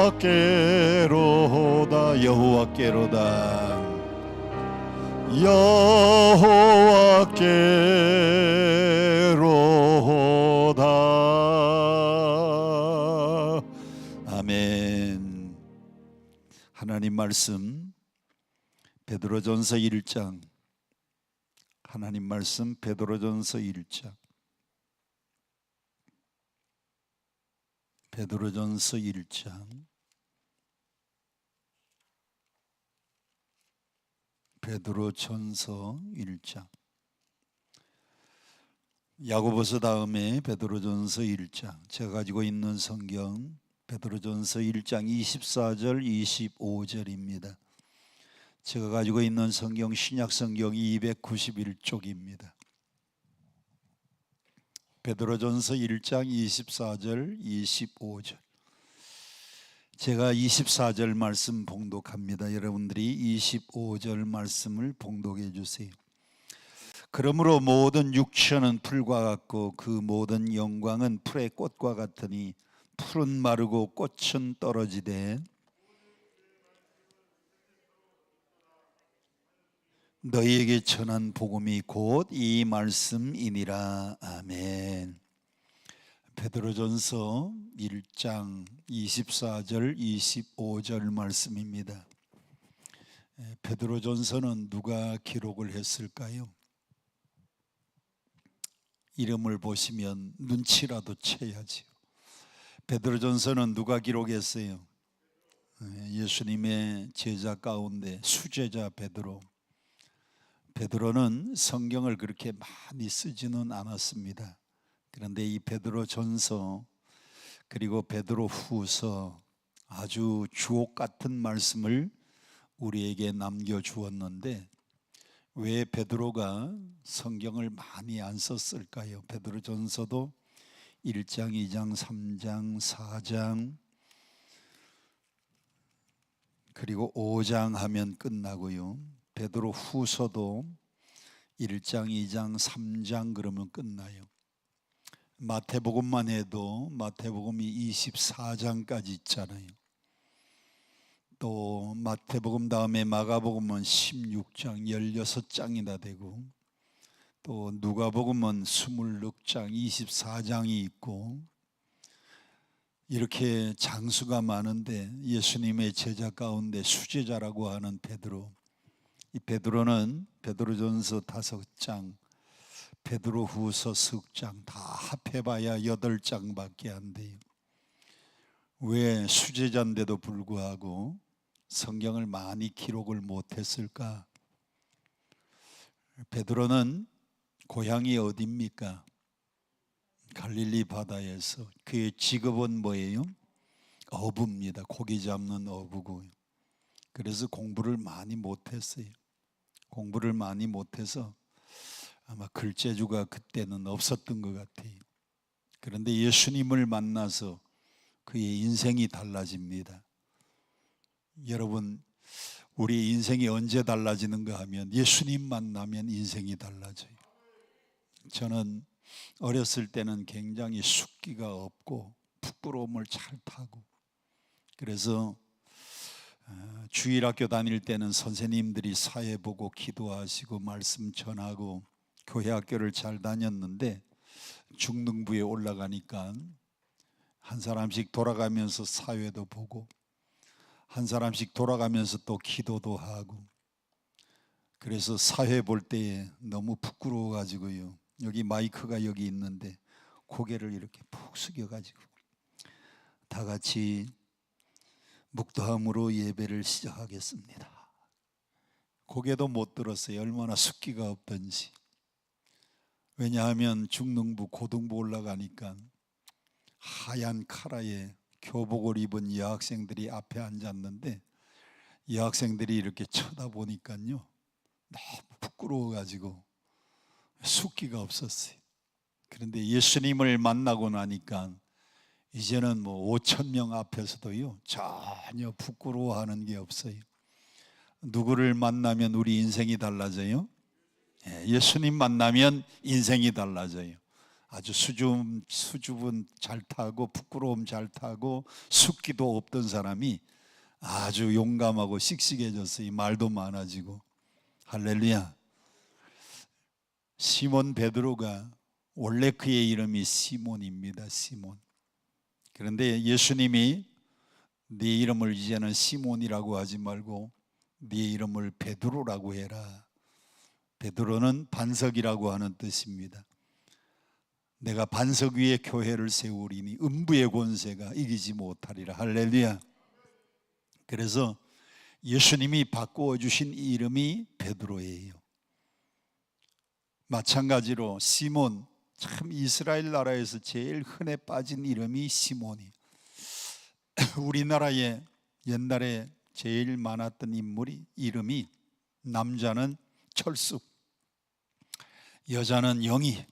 여호와께로다 여호와께로다. 아멘. 하나님 말씀 베드로전서 1장, 하나님 말씀 베드로전서 1장, 베드로전서 1장, 베드로전서 1장. 야고보서 다음에 베드로전서 1장. 제가 가지고 있는 성경 베드로전서 1장 24절 25절입니다. 제가 가지고 있는 성경 신약성경이 291쪽입니다. 베드로전서 1장 24절 25절. 제가 24절 말씀 봉독합니다. 여러분들이 25절 말씀을 봉독해 주세요. 그러므로 모든 육체는 풀과 같고 그 모든 영광은 풀의 꽃과 같으니 풀은 마르고 꽃은 떨어지되 너희에게 전한 복음이 곧 이 말씀이니라. 아멘. 베드로전서 1장 24절 25절 말씀입니다. 베드로전서는 누가 기록을 했을까요? 이름을 보시면 눈치라도 채야지요. 베드로전서는 누가 기록했어요? 예수님의 제자 가운데 수제자 베드로. 베드로는 성경을 그렇게 많이 쓰지는 않았습니다. 그런데 이 베드로전서 그리고 베드로후서 아주 주옥 같은 말씀을 우리에게 남겨주었는데 왜 베드로가 성경을 많이 안 썼을까요? 베드로전서도 1장, 2장, 3장, 4장 그리고 5장 하면 끝나고요. 베드로후서도 1장, 2장, 3장 그러면 끝나요. 마태복음만 해도 마태복음이 24장까지 있잖아요. 또 마태복음 다음에 마가복음은 16장 16장이나 되고 또 누가복음은 26장 24장이 있고 이렇게 장수가 많은데 예수님의 제자 가운데 수제자라고 하는 베드로, 이 베드로는 베드로전서 5장, 베드로후서 석장 다 합해봐야 8장밖에 안 돼요. 왜 수제자인데도 불구하고 성경을 많이 기록을 못했을까? 베드로는 고향이 어디입니까? 갈릴리 바다에서. 그의 직업은 뭐예요? 어부입니다. 고기 잡는 어부고. 그래서 공부를 많이 못했어요. 공부를 많이 못해서 아마 글재주가 그때는 없었던 것 같아요. 그런데 예수님을 만나서 그의 인생이 달라집니다. 여러분, 우리 인생이 언제 달라지는가 하면 예수님 만나면 인생이 달라져요. 저는 어렸을 때는 굉장히 숫기가 없고 부끄러움을 잘 타고, 그래서 주일학교 다닐 때는 선생님들이 사회 보고 기도하시고 말씀 전하고 교회 학교를 잘 다녔는데 중등부에 올라가니까 한 사람씩 돌아가면서 사회도 보고 한 사람씩 돌아가면서 또 기도도 하고, 그래서 사회 볼 때에 너무 부끄러워가지고요, 여기 마이크가 여기 있는데 고개를 이렇게 푹 숙여가지고 다 같이 묵도함으로 예배를 시작하겠습니다. 고개도 못 들었어요. 얼마나 숫기가 없던지. 왜냐하면 중등부 고등부 올라가니까 하얀 카라에 교복을 입은 여학생들이 앞에 앉았는데 여학생들이 이렇게 쳐다보니까요 너무 부끄러워가지고 숫기가 없었어요. 그런데 예수님을 만나고 나니까 이제는 뭐 5천 명 앞에서도요 전혀 부끄러워하는 게 없어요. 누구를 만나면 우리 인생이 달라져요? 예수님 만나면 인생이 달라져요. 아주 수줍은 잘 타고 부끄러움 잘 타고 숙기도 없던 사람이 아주 용감하고 씩씩해졌어요. 말도 많아지고. 할렐루야. 시몬 베드로가 원래 그의 이름이 시몬입니다. 시몬. 그런데 예수님이 네 이름을 이제는 시몬이라고 하지 말고 네 이름을 베드로라고 해라. 베드로는 반석이라고 하는 뜻입니다. 내가 반석 위에 교회를 세우리니 음부의 권세가 이기지 못하리라. 할렐루야. 그래서 예수님이 바꾸어 주신 이름이 베드로예요. 마찬가지로 시몬, 참 이스라엘 나라에서 제일 흔해 빠진 이름이 시몬이. 우리나라에 옛날에 제일 많았던 인물이 이름이 남자는 철수, 여자는 영희.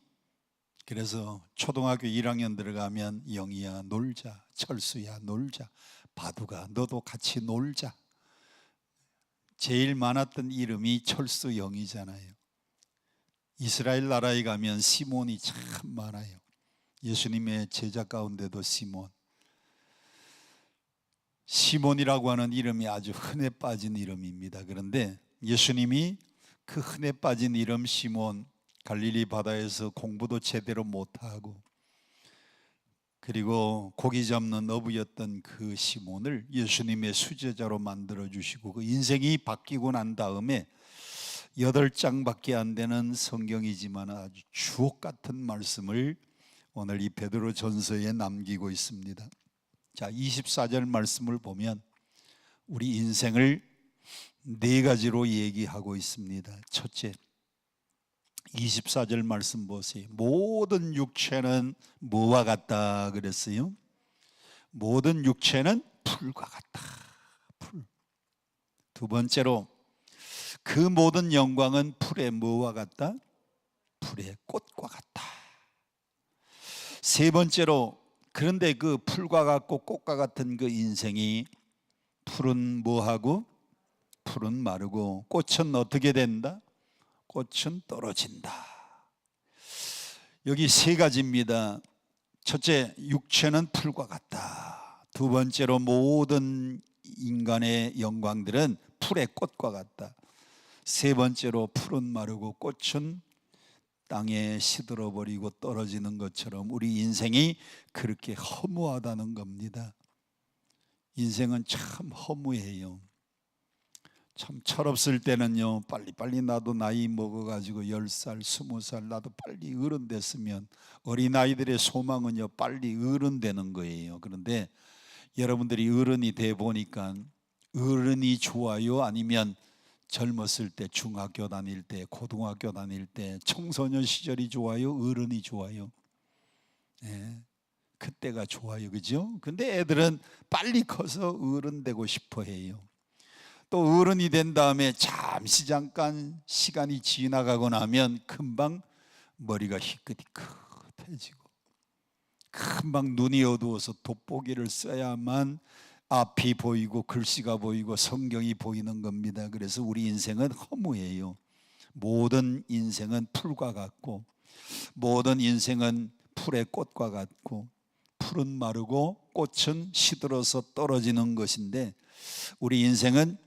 그래서 초등학교 1학년 들어가면 영희야 놀자, 철수야 놀자, 바두가 너도 같이 놀자. 제일 많았던 이름이 철수 영희잖아요. 이스라엘 나라에 가면 시몬이 참 많아요. 예수님의 제자 가운데도 시몬이라고 하는 이름이 아주 흔해 빠진 이름입니다. 그런데 예수님이 그 흔해 빠진 이름 시몬, 갈릴리 바다에서 공부도 제대로 못하고 그리고 고기 잡는 어부였던 그 시몬을 예수님의 수제자로 만들어 주시고 그 인생이 바뀌고 난 다음에 8장밖에 안 되는 성경이지만 아주 주옥 같은 말씀을 오늘 이 베드로 전서에 남기고 있습니다. 자, 24절 말씀을 보면 우리 인생을 4가지로 얘기하고 있습니다. 첫째, 24절 말씀 보세요. 모든 육체는 뭐와 같다 그랬어요? 모든 육체는 풀과 같다. 풀. 두 번째로 그 모든 영광은 풀의 뭐와 같다? 풀의 꽃과 같다. 세 번째로 그런데 그 풀과 같고 꽃과 같은 그 인생이 풀은 뭐하고? 풀은 마르고 꽃은 어떻게 된다? 꽃은 떨어진다. 여기 3가지입니다. 첫째, 육체는 풀과 같다. 두 번째로 모든 인간의 영광들은 풀의 꽃과 같다. 세 번째로 풀은 마르고 꽃은 땅에 시들어버리고 떨어지는 것처럼 우리 인생이 그렇게 허무하다는 겁니다. 인생은 참 허무해요. 참 철없을 때는요, 빨리 나도 나이 먹어가지고 10살, 20살 나도 빨리 어른 됐으면, 어린아이들의 소망은요 빨리 어른 되는 거예요. 그런데 여러분들이 어른이 돼 보니까 어른이 좋아요? 아니면 젊었을 때 중학교 다닐 때, 고등학교 다닐 때, 청소년 시절이 좋아요? 어른이 좋아요? 네, 그때가 좋아요. 그죠? 근데 애들은 빨리 커서 어른 되고 싶어 해요. 또 어른이 된 다음에 잠깐 시간이 지나가고 나면 금방 머리가 희끗희끗해지고 금방 눈이 어두워서 돋보기를 써야만 앞이 보이고 글씨가 보이고 성경이 보이는 겁니다. 그래서 우리 인생은 허무해요. 모든 인생은 풀과 같고 모든 인생은 풀의 꽃과 같고 풀은 마르고 꽃은 시들어서 떨어지는 것인데 우리 인생은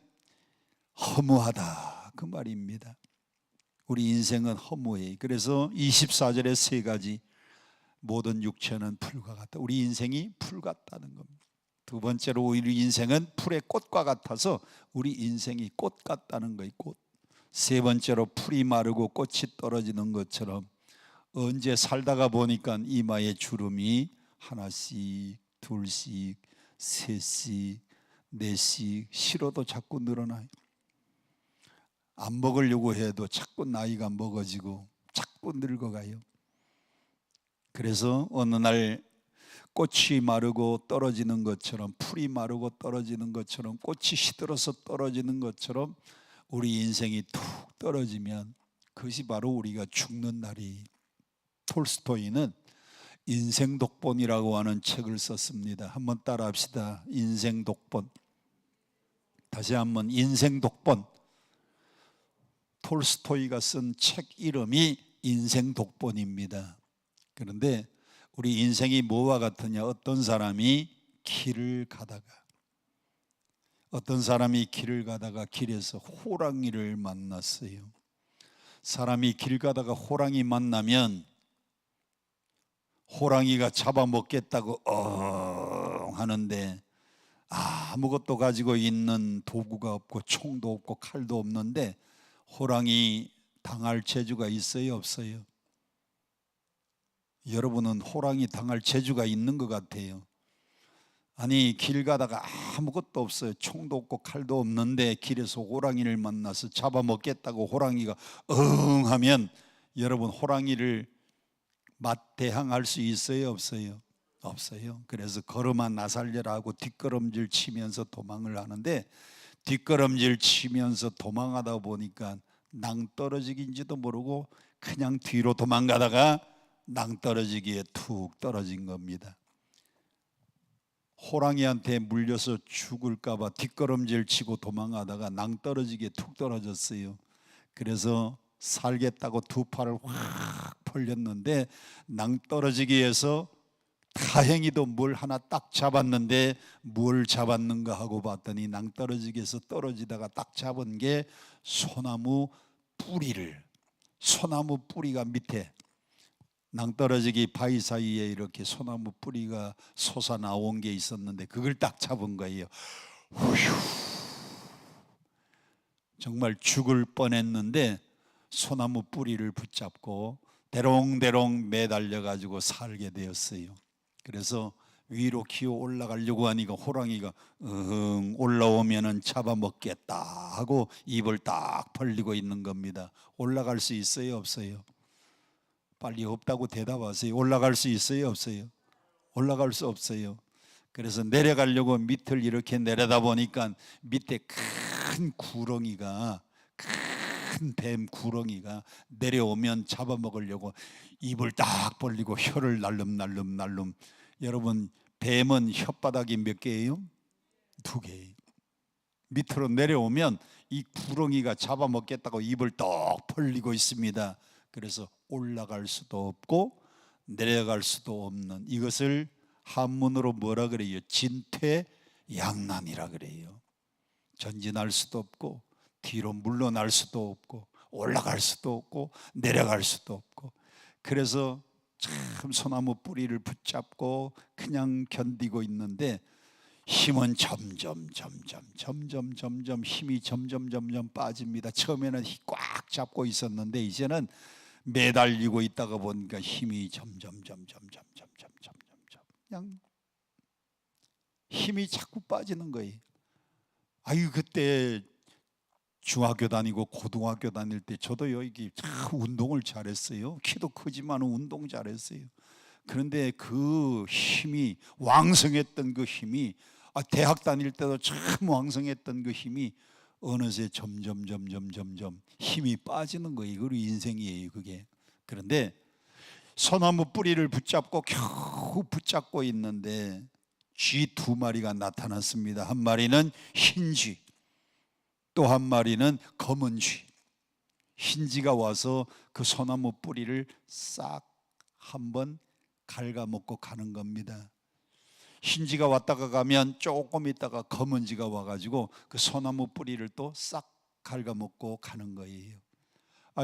허무하다 그 말입니다. 우리 인생은 허무해. 그래서 24절에 3가지 모든 육체는 풀과 같다. 우리 인생이 풀 같다는 겁니다. 두 번째로 우리 인생은 풀의 꽃과 같아서 우리 인생이 꽃 같다는 거예요. 꽃. 세 번째로 풀이 마르고 꽃이 떨어지는 것처럼 언제 살다가 보니까 이마에 주름이 하나씩 둘씩 셋씩 넷씩 싫어도 자꾸 늘어나요. 안 먹으려고 해도 자꾸 나이가 먹어지고 자꾸 늙어가요. 그래서 어느 날 꽃이 마르고 떨어지는 것처럼 풀이 마르고 떨어지는 것처럼 꽃이 시들어서 떨어지는 것처럼 우리 인생이 툭 떨어지면 그것이 바로 우리가 죽는 날이. 톨스토이는 인생 독본이라고 하는 책을 썼습니다. 한번 따라 합시다. 인생 독본. 다시 한번 인생 독본. 톨스토이가 쓴 책 이름이 인생 독본입니다. 그런데 우리 인생이 뭐와 같으냐? 어떤 사람이 길을 가다가 길에서 호랑이를 만났어요. 사람이 길 가다가 호랑이 만나면 호랑이가 잡아먹겠다고 하는데 아무것도 가지고 있는 도구가 없고 총도 없고 칼도 없는데 호랑이 당할 재주가 있어요, 없어요? 여러분은 호랑이 당할 재주가 있는 것 같아요. 아니, 길 가다가 아무것도 없어요. 총도 없고 칼도 없는데 길에서 호랑이를 만나서 잡아먹겠다고 호랑이가 하면 여러분 호랑이를 맞대항할 수 있어요, 없어요? 없어요. 그래서 걸어만 나살려라고 뒷걸음질 치면서 도망을 하는데 뒷걸음질 치면서 도망하다 보니까 낭떠러지기인지도 모르고 그냥 뒤로 도망가다가 낭떠러지기에 툭 떨어진 겁니다. 호랑이한테 물려서 죽을까 봐 뒷걸음질 치고 도망가다가 낭떠러지기에 툭 떨어졌어요. 그래서 살겠다고 두 팔을 확 벌렸는데 낭떠러지기에서 다행히도 뭘 하나 딱 잡았는데 뭘 잡았는가 하고 봤더니 낭떠러지기에서 떨어지다가 딱 잡은 게 소나무 뿌리가 밑에 낭떠러지기 바위 사이에 이렇게 소나무 뿌리가 솟아나온 게 있었는데 그걸 딱 잡은 거예요. 후휴. 정말 죽을 뻔했는데 소나무 뿌리를 붙잡고 대롱대롱 매달려 가지고 살게 되었어요. 그래서 위로 기어 올라가려고 하니까 호랑이가 올라오면은 잡아먹겠다 하고 입을 딱 벌리고 있는 겁니다. 올라갈 수 있어요, 없어요? 빨리 없다고 대답하세요. 올라갈 수 있어요, 없어요? 올라갈 수 없어요. 그래서 내려가려고 밑을 이렇게 내려다 보니까 밑에 큰 뱀 구렁이가 내려오면 잡아먹으려고 입을 딱 벌리고 혀를 날름날름. 여러분, 뱀은 혓바닥이 몇 개예요? 2개. 밑으로 내려오면 이 구렁이가 잡아먹겠다고 입을 떡 벌리고 있습니다. 그래서 올라갈 수도 없고 내려갈 수도 없는 이것을 한문으로 뭐라 그래요? 진퇴양난이라 그래요. 전진할 수도 없고 뒤로 물러날 수도 없고 올라갈 수도 없고 내려갈 수도 없고, 그래서 참 소나무 뿌리를 붙잡고 그냥 견디고 있는데 힘은 점점 힘이 점점 빠집니다. 처음에는 꽉 잡고 있었는데 이제는 매달리고 있다가 보니까 힘이 점점 그냥 힘이 자꾸 빠지는 거예요. 아유, 그때 중학교 다니고 고등학교 다닐 때 저도 여기 참 운동을 잘했어요. 키도 크지만 운동 잘했어요. 그런데 그 힘이 왕성했던 그 힘이 대학 다닐 때도 참 왕성했던 그 힘이 어느새 점점 힘이 빠지는 거예요. 이거 인생이에요, 그게. 그런데 소나무 뿌리를 붙잡고 겨우 붙잡고 있는데 쥐 2마리가 나타났습니다. 한 마리는 흰 쥐, 또 한 마리는 검은 쥐. 흰 쥐가 와서 그 소나무 뿌리를 싹 한번 갉아먹고 가는 겁니다. 흰 쥐가 왔다가 가면 조금 있다가 검은 쥐가 와가지고 그 소나무 뿌리를 또 싹 갉아먹고 가는 거예요.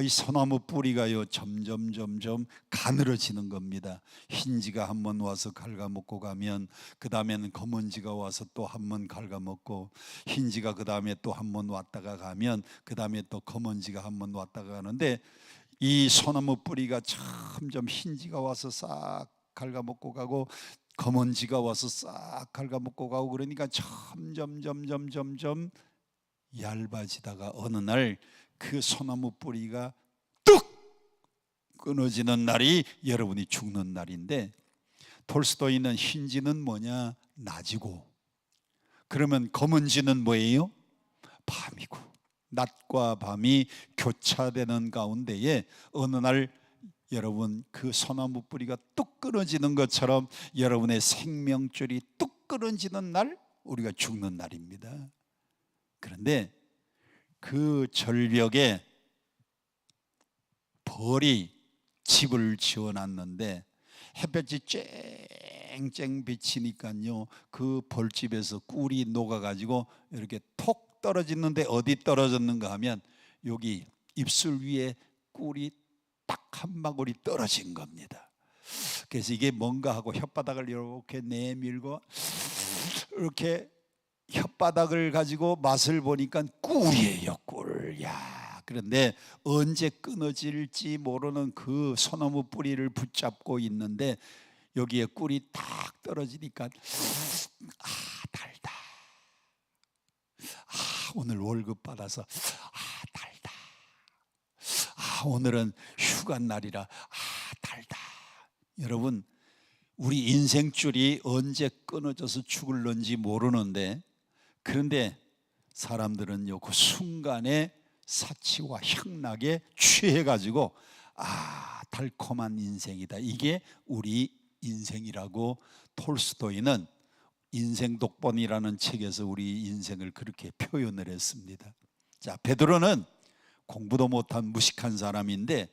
이 소나무 뿌리가요 점점 가늘어지는 겁니다. 흰 쥐가 한번 와서 갉아먹고 가면 그 다음에는 검은 쥐가 와서 또 한번 갉아먹고, 흰 쥐가 그 다음에 또 한번 왔다가 가면 그 다음에 또 검은 쥐가 한번 왔다가 가는데 이 소나무 뿌리가 점점 흰 쥐가 와서 싹 갉아먹고 가고 검은 쥐가 와서 싹 갉아먹고 가고 그러니까 점점 얇아지다가 어느 날 그 소나무 뿌리가 뚝 끊어지는 날이 여러분이 죽는 날인데, 톨스토이는 흰 쥐는 뭐냐? 낮이고, 그러면 검은 쥐는 뭐예요? 밤이고, 낮과 밤이 교차되는 가운데에 어느 날 여러분 그 소나무 뿌리가 뚝 끊어지는 것처럼 여러분의 생명줄이 뚝 끊어지는 날 우리가 죽는 날입니다. 그런데 그 절벽에 벌이 집을 지어놨는데 햇볕이 쨍쨍 비치니까요, 그 벌집에서 꿀이 녹아가지고 이렇게 톡 떨어지는데 어디 떨어졌는가 하면 여기 입술 위에 꿀이 딱 한 방울이 떨어진 겁니다. 그래서 이게 뭔가 하고 혓바닥을 이렇게 내밀고 이렇게 혓바닥을 가지고 맛을 보니까 꿀이에요, 꿀. 야, 그런데 언제 끊어질지 모르는 그 소나무 뿌리를 붙잡고 있는데 여기에 꿀이 딱 떨어지니까 달다. 오늘 월급 받아서 달다. 오늘은 휴가 날이라 달다. 여러분, 우리 인생줄이 언제 끊어져서 죽을런지 모르는데, 그런데 사람들은요, 그 순간에 사치와 향락에 취해가지고 달콤한 인생이다, 이게 우리 인생이라고 톨스토이는 인생 독본이라는 책에서 우리 인생을 그렇게 표현을 했습니다. 자, 베드로는 공부도 못한 무식한 사람인데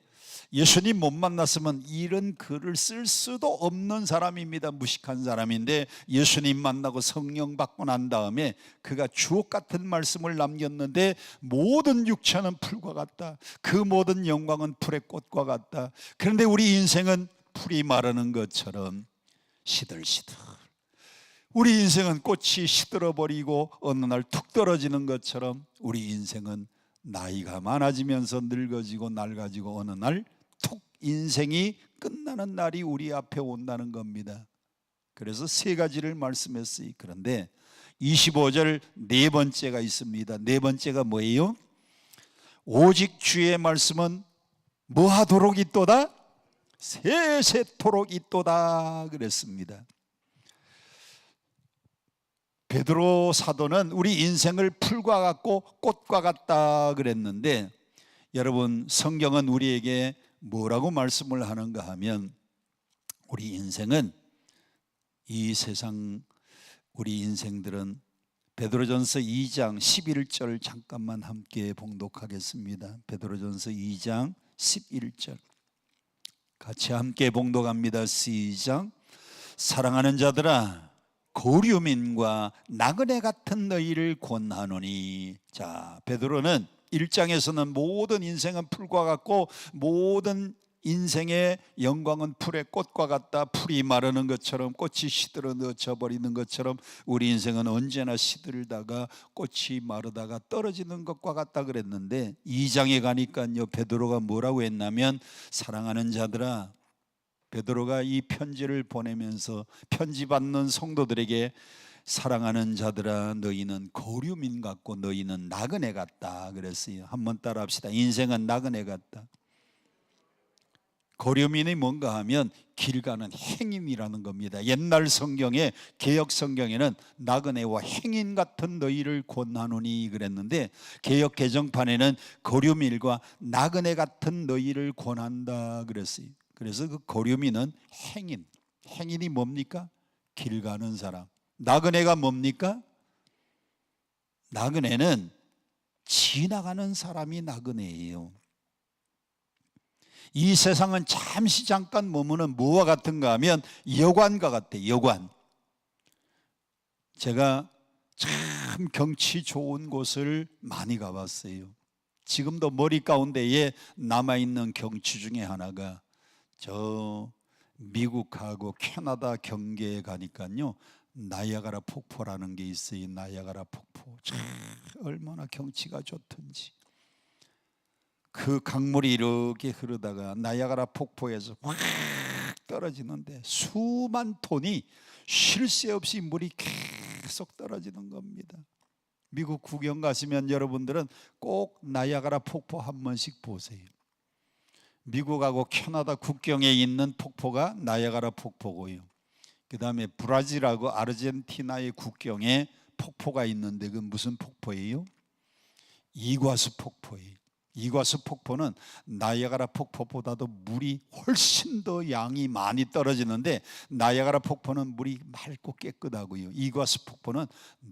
예수님 못 만났으면 이런 글을 쓸 수도 없는 사람입니다. 무식한 사람인데 예수님 만나고 성령 받고 난 다음에 그가 주옥 같은 말씀을 남겼는데 모든 육체는 풀과 같다, 그 모든 영광은 풀의 꽃과 같다. 그런데 우리 인생은 풀이 마르는 것처럼 시들시들, 우리 인생은 꽃이 시들어버리고 어느 날 툭 떨어지는 것처럼 우리 인생은 나이가 많아지면서 늙어지고 낡아지고 어느 날 툭 인생이 끝나는 날이 우리 앞에 온다는 겁니다. 그래서 세 가지를 말씀했어요. 그런데 25절 네 번째가 있습니다. 네 번째가 뭐예요? 오직 주의 말씀은 뭐하도록 있도다? 세세토록 있도다 그랬습니다. 베드로 사도는 우리 인생을 풀과 같고 꽃과 같다 그랬는데, 여러분, 성경은 우리에게 뭐라고 말씀을 하는가 하면 우리 인생은, 이 세상 우리 인생들은 베드로전서 2장 11절 잠깐만 함께 봉독하겠습니다. 베드로전서 2장 11절 같이 함께 봉독합니다. 시작. 사랑하는 자들아, 고류민과 나그네 같은 너희를 권하노니. 자, 베드로는 1장에서는 모든 인생은 풀과 같고 모든 인생의 영광은 풀의 꽃과 같다, 풀이 마르는 것처럼 꽃이 시들어져 버리는 것처럼 우리 인생은 언제나 시들다가 꽃이 마르다가 떨어지는 것과 같다 그랬는데, 2장에 가니까요, 베드로가 뭐라고 했냐면, 사랑하는 자들아, 베드로가 이 편지를 보내면서 편지 받는 성도들에게 사랑하는 자들아, 너희는 고류민 같고 너희는 나그네 같다 그랬어요. 한번 따라 합시다. 인생은 나그네 같다. 고류민이 뭔가 하면 길 가는 행인이라는 겁니다. 옛날 성경에, 개역 성경에는 나그네와 행인 같은 너희를 권하노니 그랬는데, 개역 개정판에는 고류민과 나그네 같은 너희를 권한다 그랬어요. 그래서 그 고류민은 행인, 행인이 뭡니까? 길 가는 사람. 나그네가 뭡니까? 나그네는 지나가는 사람이 나그네예요. 이 세상은 잠시 잠깐 머무는 뭐와 같은가 하면 여관과 같아요. 여관. 제가 참 경치 좋은 곳을 많이 가봤어요. 지금도 머리 가운데에 남아있는 경치 중에 하나가 저 미국하고 캐나다 경계에 가니까요, 나이아가라 폭포라는 게 있어요. 나이아가라 폭포. 참 얼마나 경치가 좋던지. 그 강물이 이렇게 흐르다가 나이아가라 폭포에서 확 떨어지는데 수만 톤이 쉴 새 없이 물이 계속 떨어지는 겁니다. 미국 구경 가시면 여러분들은 꼭 나이아가라 폭포 한 번씩 보세요. 미국하고 캐나다 국경에 있는 폭포가 나이아가라 폭포고요, 그 다음에 브라질하고 아르헨티나의 국경에 폭포가 있는데 그 무슨 폭포예요? 이과수 폭포예요. 이과수 폭포는 나이아가라 폭포보다도 물이 훨씬 더 양이 많이 떨어지는데, 나이아가라 폭포는 물이 맑고 깨끗하고요, 이과수 폭포는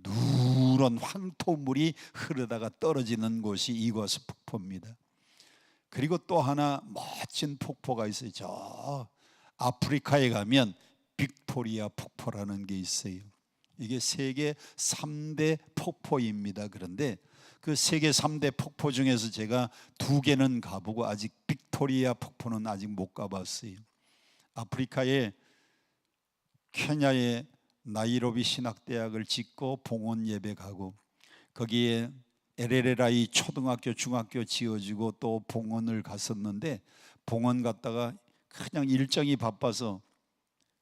누런 황토물이 흐르다가 떨어지는 곳이 이과수 폭포입니다. 그리고 또 하나 멋진 폭포가 있어요. 저 아프리카에 가면 빅토리아 폭포라는 게 있어요. 이게 세계 3대 폭포입니다. 그런데 그 세계 3대 폭포 중에서 제가 2개는 가보고 아직 빅토리아 폭포는 아직 못 가봤어요. 아프리카의 케냐의 나이로비 신학대학을 짓고 봉헌 예배 가고, 거기에 LLI 초등학교 중학교 지어지고 또 봉헌을 갔었는데, 봉헌 갔다가 그냥 일정이 바빠서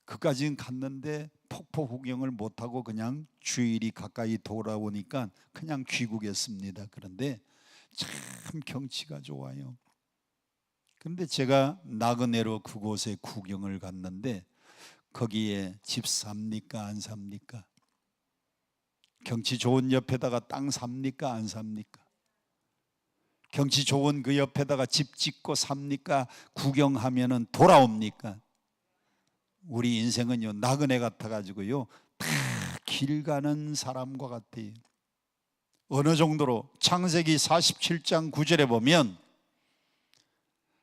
그까지는 갔는데 폭포 구경을 못하고 그냥 주일이 가까이 돌아오니까 그냥 귀국했습니다. 그런데 참 경치가 좋아요. 그런데 제가 나그네로 그곳에 구경을 갔는데 거기에 집 삽니까 안 삽니까? 경치 좋은 옆에다가 땅 삽니까 안 삽니까? 경치 좋은 그 옆에다가 집 짓고 삽니까? 구경하면은 돌아옵니까? 우리 인생은요, 나그네 같아가지고요 다 길 가는 사람과 같아요. 어느 정도로 창세기 47장 9절에 보면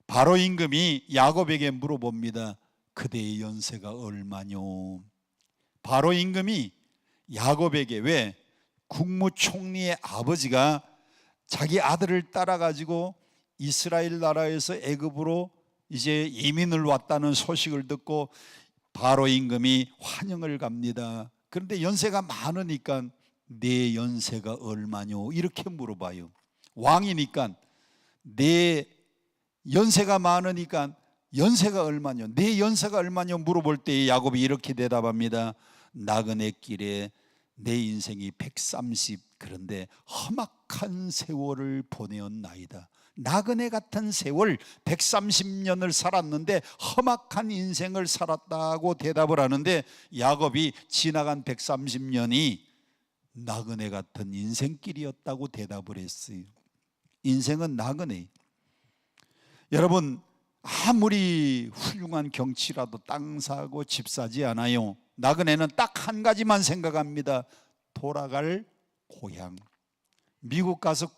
바로 임금이 야곱에게 물어봅니다. 그대의 연세가 얼마뇨? 바로 임금이 야곱에게, 왜? 국무총리의 아버지가 자기 아들을 따라가지고 이스라엘 나라에서 애굽으로 이제 이민을 왔다는 소식을 듣고 바로 임금이 환영을 갑니다. 그런데 연세가 많으니까 내 연세가 얼마뇨? 이렇게 물어봐요. 왕이니까 내 연세가 많으니까 연세가 얼마뇨? 내 연세가 얼마뇨? 물어볼 때 야곱이 이렇게 대답합니다. 나그네 길에 내 인생이 130, 그런데 험악한 세월을 보내었나이다. 나그네 같은 세월 130년을 살았는데 험악한 인생을 살았다고 대답을 하는데, 야곱이 지나간 130년이 나그네 같은 인생길이었다고 대답을 했어요. 인생은 나그네. 여러분, 아무리 훌륭한 경치라도 땅 사고 집 사지 않아요. 나그네는 딱 한 가지만 생각합니다. 돌아갈 고향. 미국 가서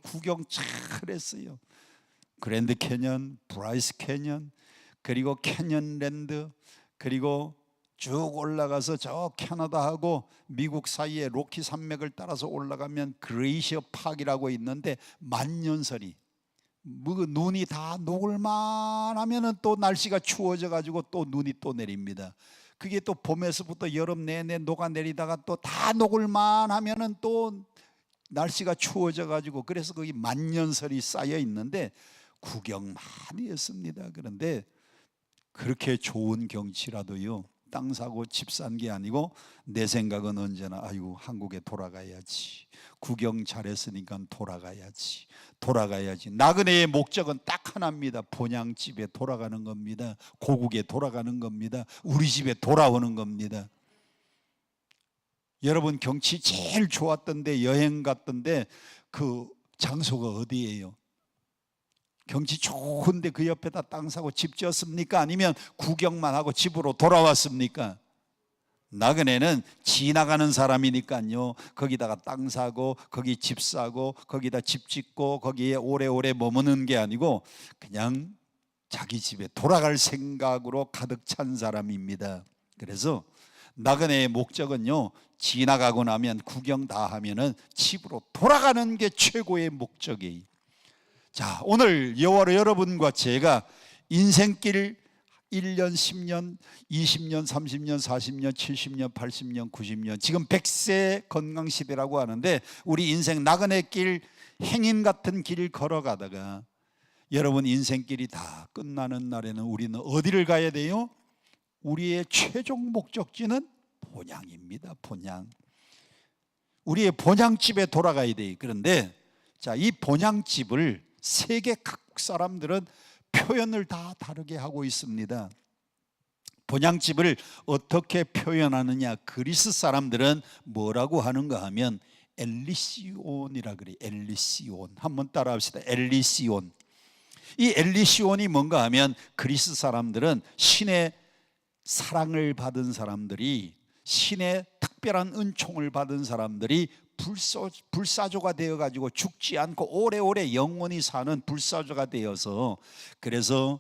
구경 잘 했어요. 그랜드 캐년, 브라이스 캐년, 그리고 캐년랜드, 그리고 쭉 올라가서 저 캐나다하고 미국 사이에 로키 산맥을 따라서 올라가면 그레이셔 팍이라고 있는데 만년설이, 눈이 다 녹을만 하면은 또 날씨가 추워져 가지고 또 눈이 또 내립니다. 그게 또 봄에서부터 여름 내내 녹아내리다가 또 다 녹을만 하면은 또 날씨가 추워져 가지고, 그래서 거기 만년설이 쌓여 있는데 구경 많이 했습니다. 그런데 그렇게 좋은 경치라도요, 땅 사고 집 산 게 아니고 내 생각은 언제나 아이고 한국에 돌아가야지, 구경 잘했으니까 돌아가야지. 나그네의 목적은 딱 하나입니다. 본향집에 돌아가는 겁니다. 고국에 돌아가는 겁니다. 우리 집에 돌아오는 겁니다. 여러분, 경치 제일 좋았던데, 여행 갔던데 그 장소가 어디예요? 경치 좋은데 그 옆에다 땅 사고 집 지었습니까? 아니면 구경만 하고 집으로 돌아왔습니까? 나그네는 지나가는 사람이니까요, 거기다가 땅 사고 거기 집 사고 거기다 집 짓고 거기에 오래오래 머무는 게 아니고 그냥 자기 집에 돌아갈 생각으로 가득 찬 사람입니다. 그래서 나그네의 목적은요, 지나가고 나면 구경 다 하면은 집으로 돌아가는 게 최고의 목적이에요. 자, 오늘 여러분과 제가 인생길 1년, 10년, 20년, 30년, 40년, 70년, 80년, 90년, 지금 100세 건강시대라고 하는데, 우리 인생 나그네 길, 행인 같은 길 걸어가다가 여러분 인생길이 다 끝나는 날에는 우리는 어디를 가야 돼요? 우리의 최종 목적지는 본향입니다. 본향. 우리의 본향집에 돌아가야 돼요. 그런데 자, 이 본향집을 세계 각국 사람들은 표현을 다 다르게 하고 있습니다. 본향집을 어떻게 표현하느냐, 그리스 사람들은 뭐라고 하는가 하면 엘리시온이라 그래요. 엘리시온. 한번 따라 합시다. 엘리시온. 이 엘리시온이 뭔가 하면, 그리스 사람들은 신의 사랑을 받은 사람들이, 신의 특별한 은총을 받은 사람들이 불사조가 되어가지고 죽지 않고 오래오래 영원히 사는 불사조가 되어서, 그래서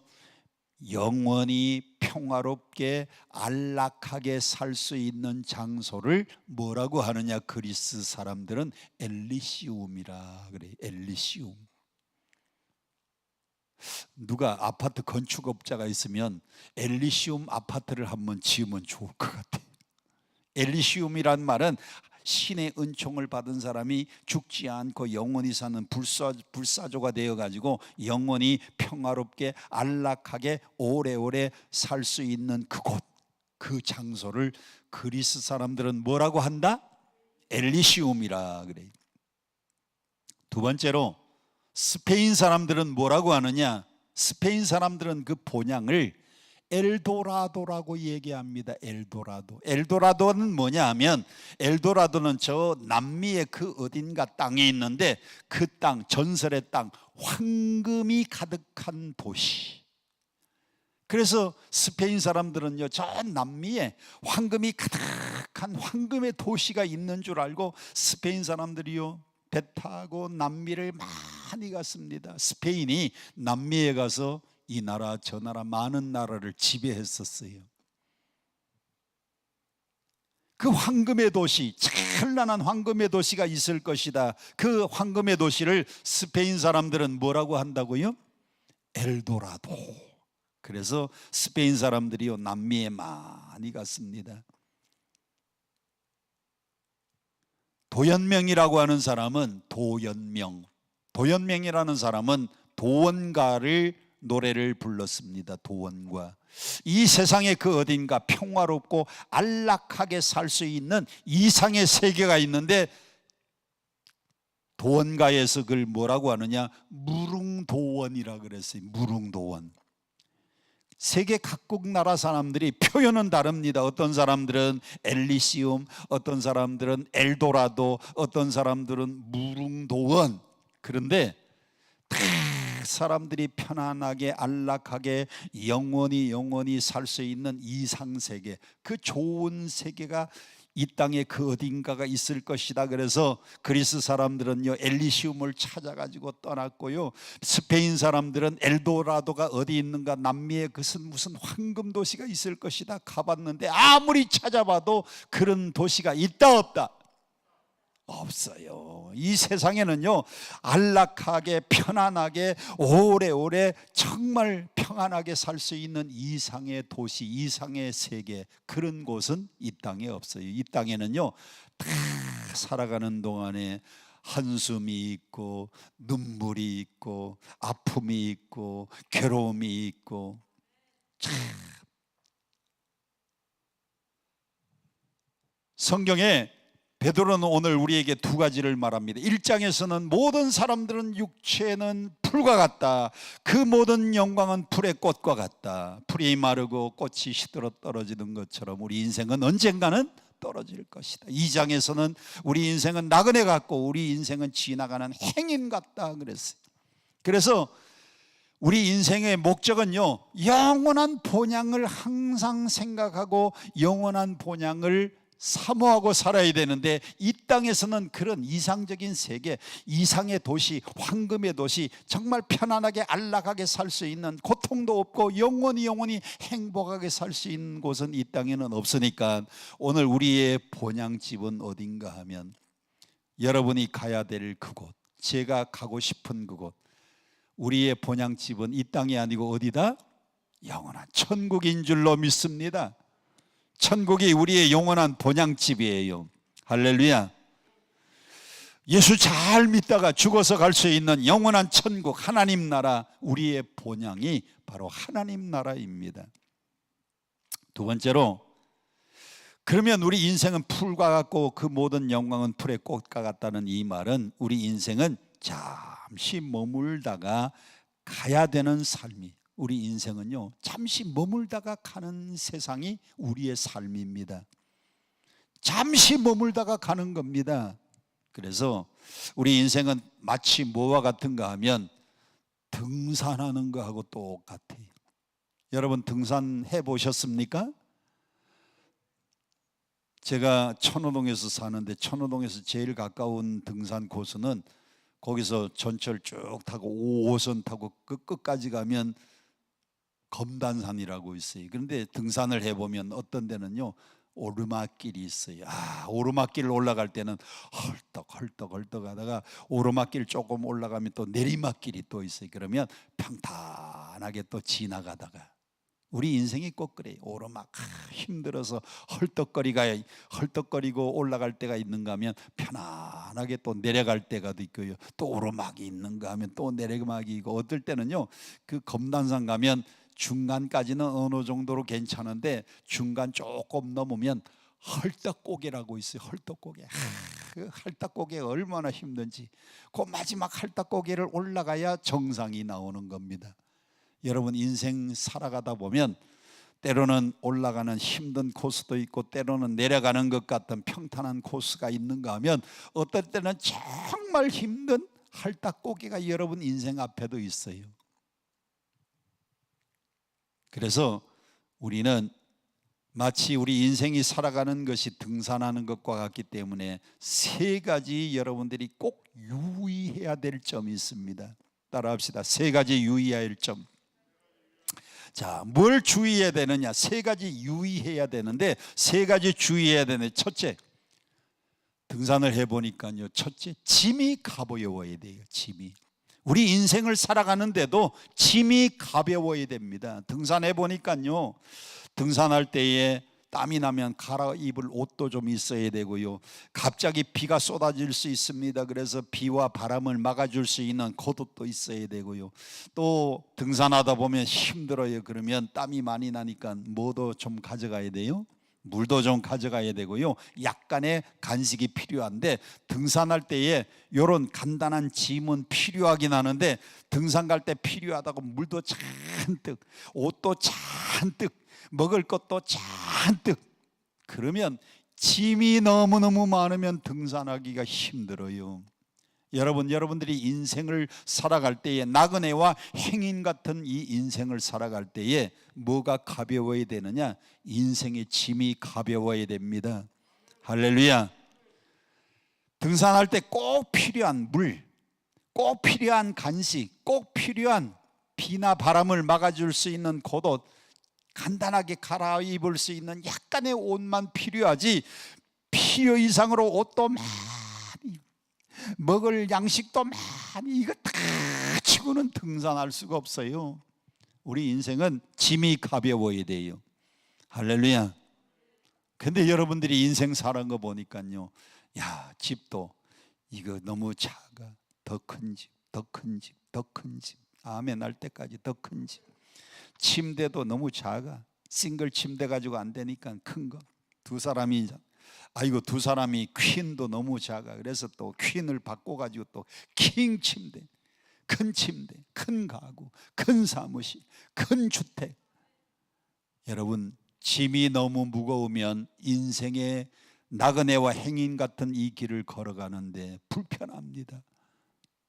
영원히 평화롭게 안락하게 살 수 있는 장소를 뭐라고 하느냐? 그리스 사람들은 엘리시움이라 그래요. 엘리시움. 누가 아파트 건축업자가 있으면 엘리시움 아파트를 한번 지으면 좋을 것 같아요. 엘리시움이란 말은 신의 은총을 받은 사람이 죽지 않고 영원히 사는 불사조가 되어가지고 영원히 평화롭게 안락하게 오래오래 살 수 있는 그곳, 그 장소를 그리스 사람들은 뭐라고 한다? 엘리시움이라 그래요. 두 번째로 스페인 사람들은 뭐라고 하느냐? 스페인 사람들은 그 본향을 엘도라도라고 얘기합니다. 엘도라도. 엘도라도는 뭐냐 하면, 엘도라도는 저 남미의 그 어딘가 땅에 있는데, 그 땅, 전설의 땅, 황금이 가득한 도시. 그래서 스페인 사람들은요, 저 남미에 황금이 가득한 황금의 도시가 있는 줄 알고 스페인 사람들이요, 배 타고 남미를 많이 갔습니다. 스페인이 남미에 가서 이 나라 저 나라 많은 나라를 지배했었어요. 그 황금의 도시, 찬란한 황금의 도시가 있을 것이다. 그 황금의 도시를 스페인 사람들은 뭐라고 한다고요? 엘도라도. 그래서 스페인 사람들이요, 남미에 많이 갔습니다. 도연명이라고 하는 사람은 도연명이라는 사람은 도원가를 노래를 불렀습니다. 도원가. 이 세상에 그 어딘가 평화롭고 안락하게 살 수 있는 이상의 세계가 있는데, 도원가에서 그걸 뭐라고 하느냐? 무릉도원이라 그랬어요. 무릉도원. 세계 각국 나라 사람들이 표현은 다릅니다. 어떤 사람들은 엘리시움, 어떤 사람들은 엘도라도, 어떤 사람들은 무릉도원. 그런데 다 사람들이 편안하게 안락하게 영원히 살 수 있는 이상세계, 그 좋은 세계가 이 땅에 그 어딘가가 있을 것이다. 그래서 그리스 사람들은요, 엘리시움을 찾아가지고 떠났고요, 스페인 사람들은 엘도라도가 어디 있는가, 남미에 무슨 황금 도시가 있을 것이다 가봤는데 아무리 찾아봐도 그런 도시가 있다 없다? 없어요. 이 세상에는요, 안락하게 편안하게 오래오래 정말 평안하게 살 수 있는 이상의 도시, 이상의 세계, 그런 곳은 이 땅에 없어요. 이 땅에는요, 다 살아가는 동안에 한숨이 있고 눈물이 있고 아픔이 있고 괴로움이 있고, 참 성경에 베드로는 오늘 우리에게 두 가지를 말합니다. 1장에서는 모든 사람들은 육체는 풀과 같다. 그 모든 영광은 풀의 꽃과 같다. 풀이 마르고 꽃이 시들어 떨어지는 것처럼 우리 인생은 언젠가는 떨어질 것이다. 2장에서는 우리 인생은 나그네 같고 우리 인생은 지나가는 행인 같다 그랬어요. 그래서 우리 인생의 목적은요, 영원한 본향을 항상 생각하고 영원한 본향을 사모하고 살아야 되는데, 이 땅에서는 그런 이상적인 세계, 이상의 도시, 황금의 도시, 정말 편안하게 안락하게 살 수 있는, 고통도 없고 영원히 행복하게 살 수 있는 곳은 이 땅에는 없으니까, 오늘 우리의 본향집은 어딘가 하면 여러분이 가야 될 그곳, 제가 가고 싶은 그곳, 우리의 본향집은 이 땅이 아니고 어디다? 영원한 천국인 줄로 믿습니다. 천국이 우리의 영원한 본향집이에요. 할렐루야. 예수 잘 믿다가 죽어서 갈 수 있는 영원한 천국, 하나님 나라, 우리의 본향이 바로 하나님 나라입니다. 두 번째로, 그러면 우리 인생은 풀과 같고 그 모든 영광은 풀의 꽃과 같다는 이 말은, 우리 인생은 잠시 머물다가 가야 되는 삶이, 우리 인생은요, 잠시 머물다가 가는 세상이 우리의 삶입니다. 잠시 머물다가 가는 겁니다. 그래서 우리 인생은 마치 뭐와 같은가 하면 등산하는 거하고 똑같아요. 여러분 등산해 보셨습니까? 제가 천호동에서 사는데, 천호동에서 제일 가까운 등산 코스는 거기서 전철 쭉 타고 5호선 타고 끝까지 가면 검단산이라고 있어요. 그런데 등산을 해보면 어떤 데는요 오르막길이 있어요. 오르막길을 올라갈 때는 헐떡 하다가 오르막길 조금 올라가면 또 내리막길이 또 있어요. 그러면 평탄하게 또 지나가다가, 우리 인생이 꼭 그래요. 오르막 힘들어서 헐떡거리고 올라갈 때가 있는가 하면 편안하게 또 내려갈 때가 있고요. 또 오르막이 있는가 하면 또 내리막이 있고, 어떨 때는요 그 검단산 가면 중간까지는 어느 정도로 괜찮은데 중간 조금 넘으면 헐떡고개라고 있어요. 헐떡고개. 그 헐떡고개가 얼마나 힘든지, 그 마지막 헐떡고개를 올라가야 정상이 나오는 겁니다. 여러분, 인생 살아가다 보면 때로는 올라가는 힘든 코스도 있고 때로는 내려가는 것 같은 평탄한 코스가 있는가 하면 어떨 때는 정말 힘든 헐떡고개가 여러분 인생 앞에도 있어요. 그래서 우리는 마치 우리 인생이 살아가는 것이 등산하는 것과 같기 때문에 세 가지 여러분들이 꼭 유의해야 될 점이 있습니다. 따라합시다. 세 가지 유의해야 할 점. 자, 뭘 주의해야 되느냐? 세 가지 유의해야 되는데, 세 가지 주의해야 되는데, 첫째, 등산을 해보니까요, 첫째, 짐이 가벼워야 돼요. 짐이. 우리 인생을 살아가는데도 짐이 가벼워야 됩니다. 등산해 보니까요, 등산할 때에 땀이 나면 갈아입을 옷도 좀 있어야 되고요, 갑자기 비가 쏟아질 수 있습니다. 그래서 비와 바람을 막아줄 수 있는 겉옷도 있어야 되고요, 또 등산하다 보면 힘들어요. 그러면 땀이 많이 나니까 뭐도 좀 가져가야 돼요. 물도 좀 가져가야 되고요, 약간의 간식이 필요한데, 등산할 때에 이런 간단한 짐은 필요하긴 하는데, 등산 갈 때 필요하다고 물도 잔뜩, 옷도 잔뜩, 먹을 것도 잔뜩, 그러면 짐이 너무너무 많으면 등산하기가 힘들어요. 여러분들이 인생을 살아갈 때에, 나그네와 행인 같은 이 인생을 살아갈 때에 뭐가 가벼워야 되느냐? 인생의 짐이 가벼워야 됩니다. 할렐루야. 등산할 때 꼭 필요한 물, 꼭 필요한 간식, 꼭 필요한 비나 바람을 막아줄 수 있는 겉옷, 간단하게 갈아입을 수 있는 약간의 옷만 필요하지, 필요 이상으로 옷도 많이, 먹을 양식도 많이, 이거 다 치고는 등산할 수가 없어요. 우리 인생은 짐이 가벼워야 돼요. 할렐루야. 근데 여러분들이 인생 사는 거 보니까요, 야, 집도 이거 너무 작아. 더 큰 집, 더 큰 집, 더 큰 집. 아멘 할 때까지 더 큰 집. 침대도 너무 작아. 싱글 침대 가지고 안 되니까 큰 거. 두 사람이 퀸도 너무 작아. 그래서 또 퀸을 바꿔가지고 또 킹 침대, 큰 가구, 큰 사무실, 큰 주택. 여러분, 짐이 너무 무거우면 인생의 나그네와 행인 같은 이 길을 걸어가는데 불편합니다.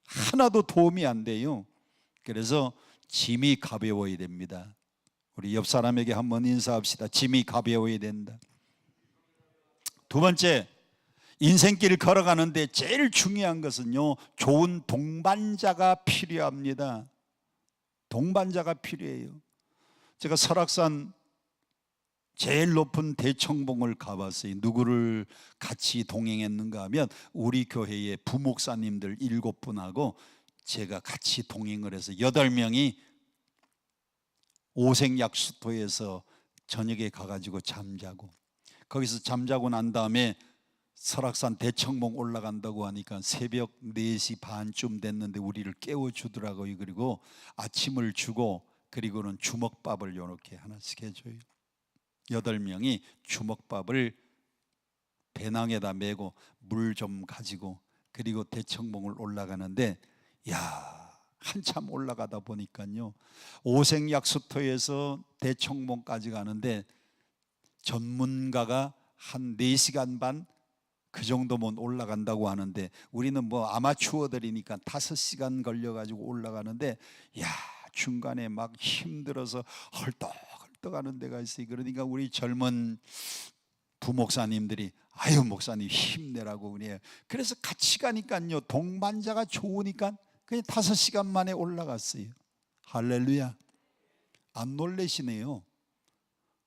하나도 도움이 안 돼요. 그래서 짐이 가벼워야 됩니다. 우리 옆 사람에게 한번 인사합시다. 짐이 가벼워야 된다. 두 번째, 인생길을 걸어가는데 제일 중요한 것은요, 좋은 동반자가 필요합니다. 동반자가 필요해요. 제가 설악산 제일 높은 대청봉을 가봤어요. 누구를 같이 동행했는가 하면 우리 교회의 부목사님들 7분하고 제가 같이 동행을 해서 8명이 오색약수터에서 저녁에 가가지고 잠자고, 거기서 잠자고 난 다음에 설악산 대청봉 올라간다고 하니까 새벽 4시 반쯤 됐는데 우리를 깨워주더라고요. 그리고 아침을 주고, 그리고는 주먹밥을 이렇게 하나씩 해줘요. 8명이 주먹밥을 배낭에다 메고 물 좀 가지고, 그리고 대청봉을 올라가는데, 야, 한참 올라가다 보니까요, 오색약수터에서 대청봉까지 가는데 전문가가 한 4시간 반 그 정도면 올라간다고 하는데, 우리는 뭐 아마추어들이니까 5시간 걸려가지고 올라가는데, 야, 중간에 막 힘들어서 헐떡헐떡 하는 데가 있어요. 그러니까 우리 젊은 부목사님들이 아유 목사님 힘내라고 그래요. 그래서 같이 가니까요, 동반자가 좋으니까 그냥 5시간 만에 올라갔어요. 할렐루야. 안 놀래시네요.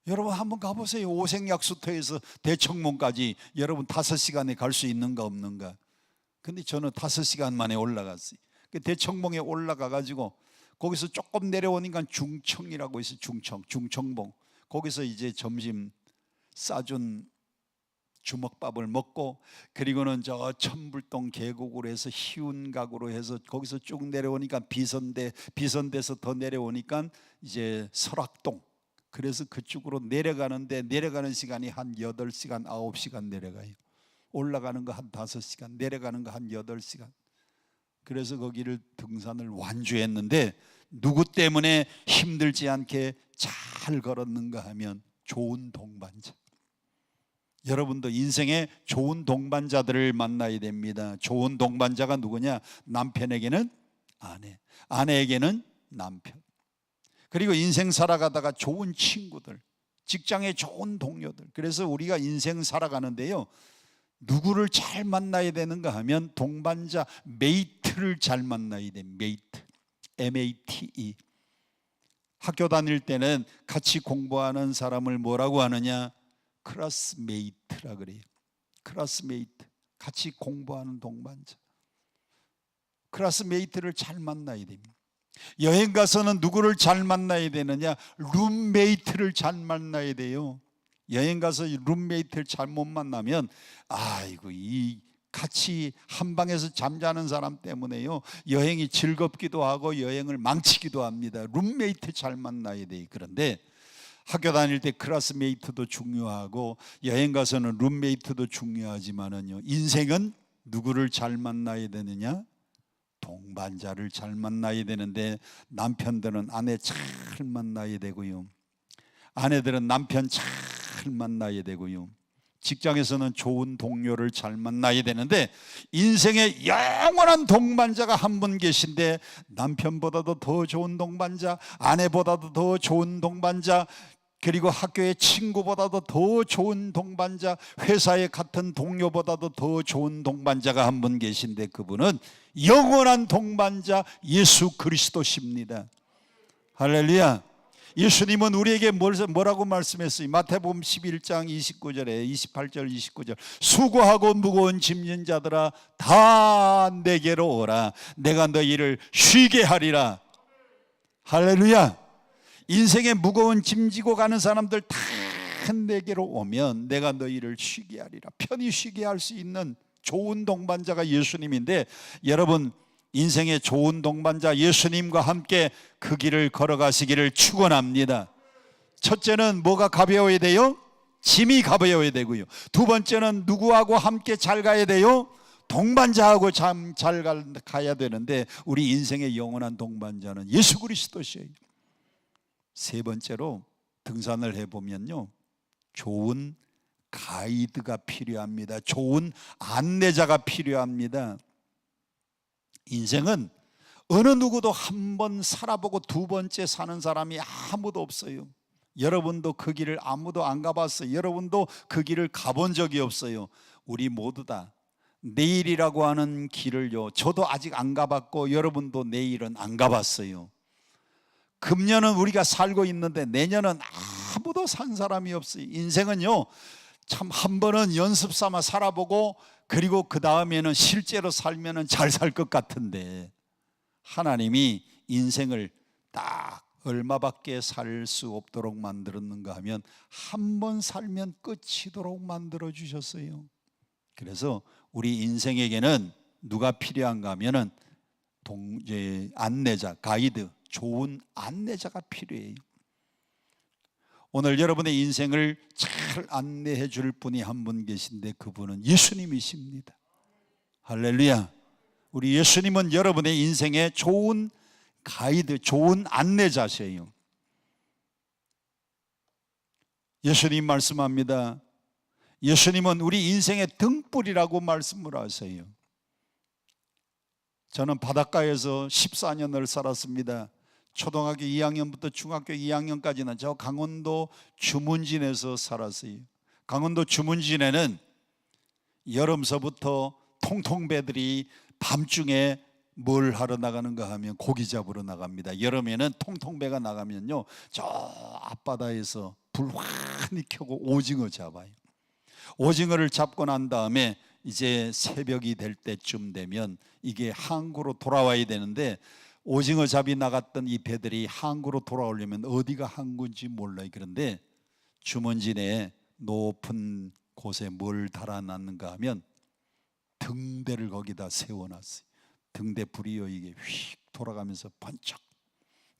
여러분 한번 가보세요. 오색약수터에서 대청봉까지 여러분 5시간에 갈 수 있는가 없는가. 근데 저는 5시간 만에 올라갔어요. 그 대청봉에 올라가 가지고 거기서 조금 내려오니까 중청이라고 있어요. 중청봉. 거기서 이제 점심 싸준 주먹밥을 먹고, 그리고는 저 천불동 계곡으로 해서 희운각으로 해서 거기서 쭉 내려오니까 비선대에서 더 내려오니까 이제 설악동. 그래서 그쪽으로 내려가는데 내려가는 시간이 한 8시간 9시간 내려가요. 올라가는 거 한 5시간, 내려가는 거 한 8시간. 그래서 거기를 등산을 완주했는데, 누구 때문에 힘들지 않게 잘 걸었는가 하면 좋은 동반자. 여러분도 인생에 좋은 동반자들을 만나야 됩니다. 좋은 동반자가 누구냐? 남편에게는 아내, 아내에게는 남편, 그리고 인생 살아가다가 좋은 친구들, 직장에 좋은 동료들. 그래서 우리가 인생 살아가는데요, 누구를 잘 만나야 되는가 하면 동반자, 메이트를 잘 만나야 돼. 메이트, MATE. 학교 다닐 때는 같이 공부하는 사람을 뭐라고 하느냐? 클래스메이트라 그래요. 클래스메이트, 같이 공부하는 동반자. 클래스메이트를 잘 만나야 됩니다. 여행 가서는 누구를 잘 만나야 되느냐? 룸메이트를 잘 만나야 돼요. 여행 가서 룸메이트를 잘못 만나면 아이고, 이 같이 한 방에서 잠자는 사람 때문에요, 여행이 즐겁기도 하고 여행을 망치기도 합니다. 룸메이트 잘 만나야 돼요. 그런데 학교 다닐 때 클래스메이트도 중요하고 여행 가서는 룸메이트도 중요하지만은요, 인생은 누구를 잘 만나야 되느냐? 동반자를 잘 만나야 되는데, 남편들은 아내 잘 만나야 되고요, 아내들은 남편 잘 만나야 되고요, 직장에서는 좋은 동료를 잘 만나야 되는데, 인생에 영원한 동반자가 한 분 계신데, 남편보다도 더 좋은 동반자, 아내보다도 더 좋은 동반자, 그리고 학교의 친구보다도 더 좋은 동반자, 회사의 같은 동료보다도 더 좋은 동반자가 한 분 계신데, 그분은 영원한 동반자 예수 그리스도십니다. 할렐루야. 예수님은 우리에게 뭐라고 말씀했어요? 마태복음 11장 29절에 28절 29절, 수고하고 무거운 짐진 자들아 다 내게로 오라, 내가 너희를 쉬게 하리라. 할렐루야. 인생에 무거운 짐 지고 가는 사람들 다 내게로 오면 내가 너희를 쉬게 하리라. 편히 쉬게 할 수 있는 좋은 동반자가 예수님인데, 여러분 인생의 좋은 동반자 예수님과 함께 그 길을 걸어가시기를 축원합니다. 첫째는 뭐가 가벼워야 돼요? 짐이 가벼워야 되고요. 두 번째는 누구하고 함께 잘 가야 돼요? 동반자하고 참 잘 가야 되는데, 우리 인생의 영원한 동반자는 예수 그리스도시에요. 세 번째로 등산을 해보면요, 좋은 가이드가 필요합니다. 좋은 안내자가 필요합니다. 인생은 어느 누구도 한 번 살아보고 두 번째 사는 사람이 아무도 없어요. 여러분도 그 길을 아무도 안 가봤어요. 여러분도 그 길을 가본 적이 없어요. 우리 모두 다 내일이라고 하는 길을요, 저도 아직 안 가봤고 여러분도 내일은 안 가봤어요. 금년은 우리가 살고 있는데 내년은 아무도 산 사람이 없어요. 인생은요, 참 한 번은 연습 삼아 살아보고, 그리고 그 다음에는 실제로 살면은 잘 살 것 같은데, 하나님이 인생을 딱 얼마밖에 살 수 없도록 만들었는가 하면 한 번 살면 끝이도록 만들어 주셨어요. 그래서 우리 인생에게는 누가 필요한가 하면은 안내자, 가이드, 좋은 안내자가 필요해요. 오늘 여러분의 인생을 잘 안내해 줄 분이 한 분 계신데, 그분은 예수님이십니다. 할렐루야. 우리 예수님은 여러분의 인생의 좋은 가이드, 좋은 안내자세요. 예수님 말씀합니다. 예수님은 우리 인생의 등불이라고 말씀을 하세요. 저는 바닷가에서 14년을 살았습니다. 초등학교 2학년부터 중학교 2학년까지는 저 강원도 주문진에서 살았어요. 강원도 주문진에는 여름서부터 통통배들이 밤중에 뭘 하러 나가는가 하면 고기 잡으러 나갑니다. 여름에는 통통배가 나가면요, 저 앞바다에서 불 환히 켜고 오징어 잡아요. 오징어를 잡고 난 다음에 이제 새벽이 될 때쯤 되면 이게 항구로 돌아와야 되는데, 오징어 잡이 나갔던 이 배들이 항구로 돌아오려면 어디가 항구인지 몰라요. 그런데 주먼지 내에 높은 곳에 뭘 달아놨는가 하면 등대를 거기다 세워놨어요. 등대 불이요, 이게 휙 돌아가면서 번쩍,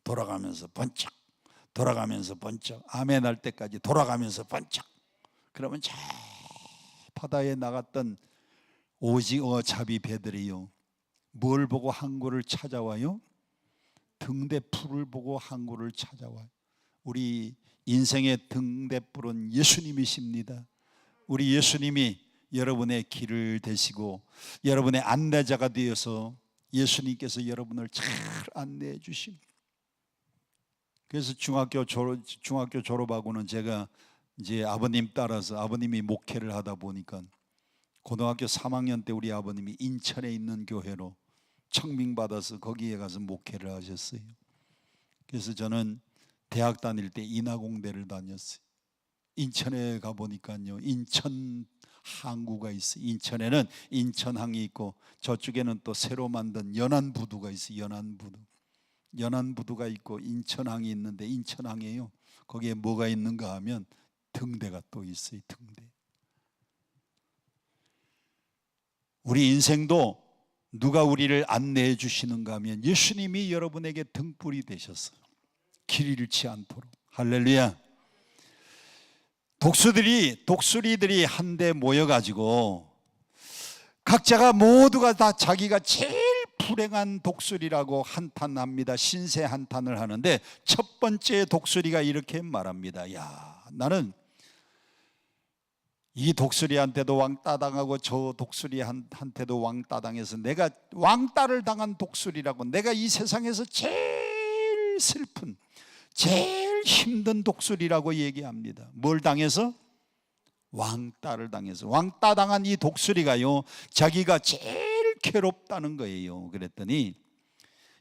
돌아가면서 번쩍, 돌아가면서 번쩍, 아멘 할 때까지 돌아가면서 번쩍. 그러면 저 바다에 나갔던 오징어 잡이 배들이요, 뭘 보고 항구를 찾아와요? 등대불을 보고 항구를 찾아와요. 우리 인생의 등대불은 예수님이십니다. 우리 예수님이 여러분의 길을 되시고 여러분의 안내자가 되어서 예수님께서 여러분을 잘 안내해 주십니다. 그래서 중학교 졸업하고는 제가 이제 아버님 따라서, 아버님이 목회를 하다 보니까 고등학교 3학년 때 우리 아버님이 인천에 있는 교회로 청빙받아서 거기에 가서 목회를 하셨어요. 그래서 저는 대학 다닐 때 인하공대를 다녔어요. 인천에 가보니까요, 인천 항구가 있어요. 인천에는 인천항이 있고 저쪽에는 또 새로 만든 연안부두가 있어요. 연안부두가 있고 인천항이 있는데, 인천항에요, 거기에 뭐가 있는가 하면 등대가 또 있어요. 등대. 우리 인생도 누가 우리를 안내해 주시는가 하면 예수님이 여러분에게 등불이 되셨어요. 길 잃지 않도록. 할렐루야. 독수리들이 한데 모여가지고 각자가 모두가 다 자기가 제일 불행한 독수리라고 한탄합니다. 신세 한탄을 하는데, 첫 번째 독수리가 이렇게 말합니다. 야, 나는 이 독수리한테도 왕따 당하고 저 독수리한테도 왕따 당해서 내가 왕따를 당한 독수리라고, 내가 이 세상에서 제일 슬픈, 제일 힘든 독수리라고 얘기합니다. 뭘 당해서? 왕따를 당해서. 왕따 당한 이 독수리가요, 자기가 제일 괴롭다는 거예요. 그랬더니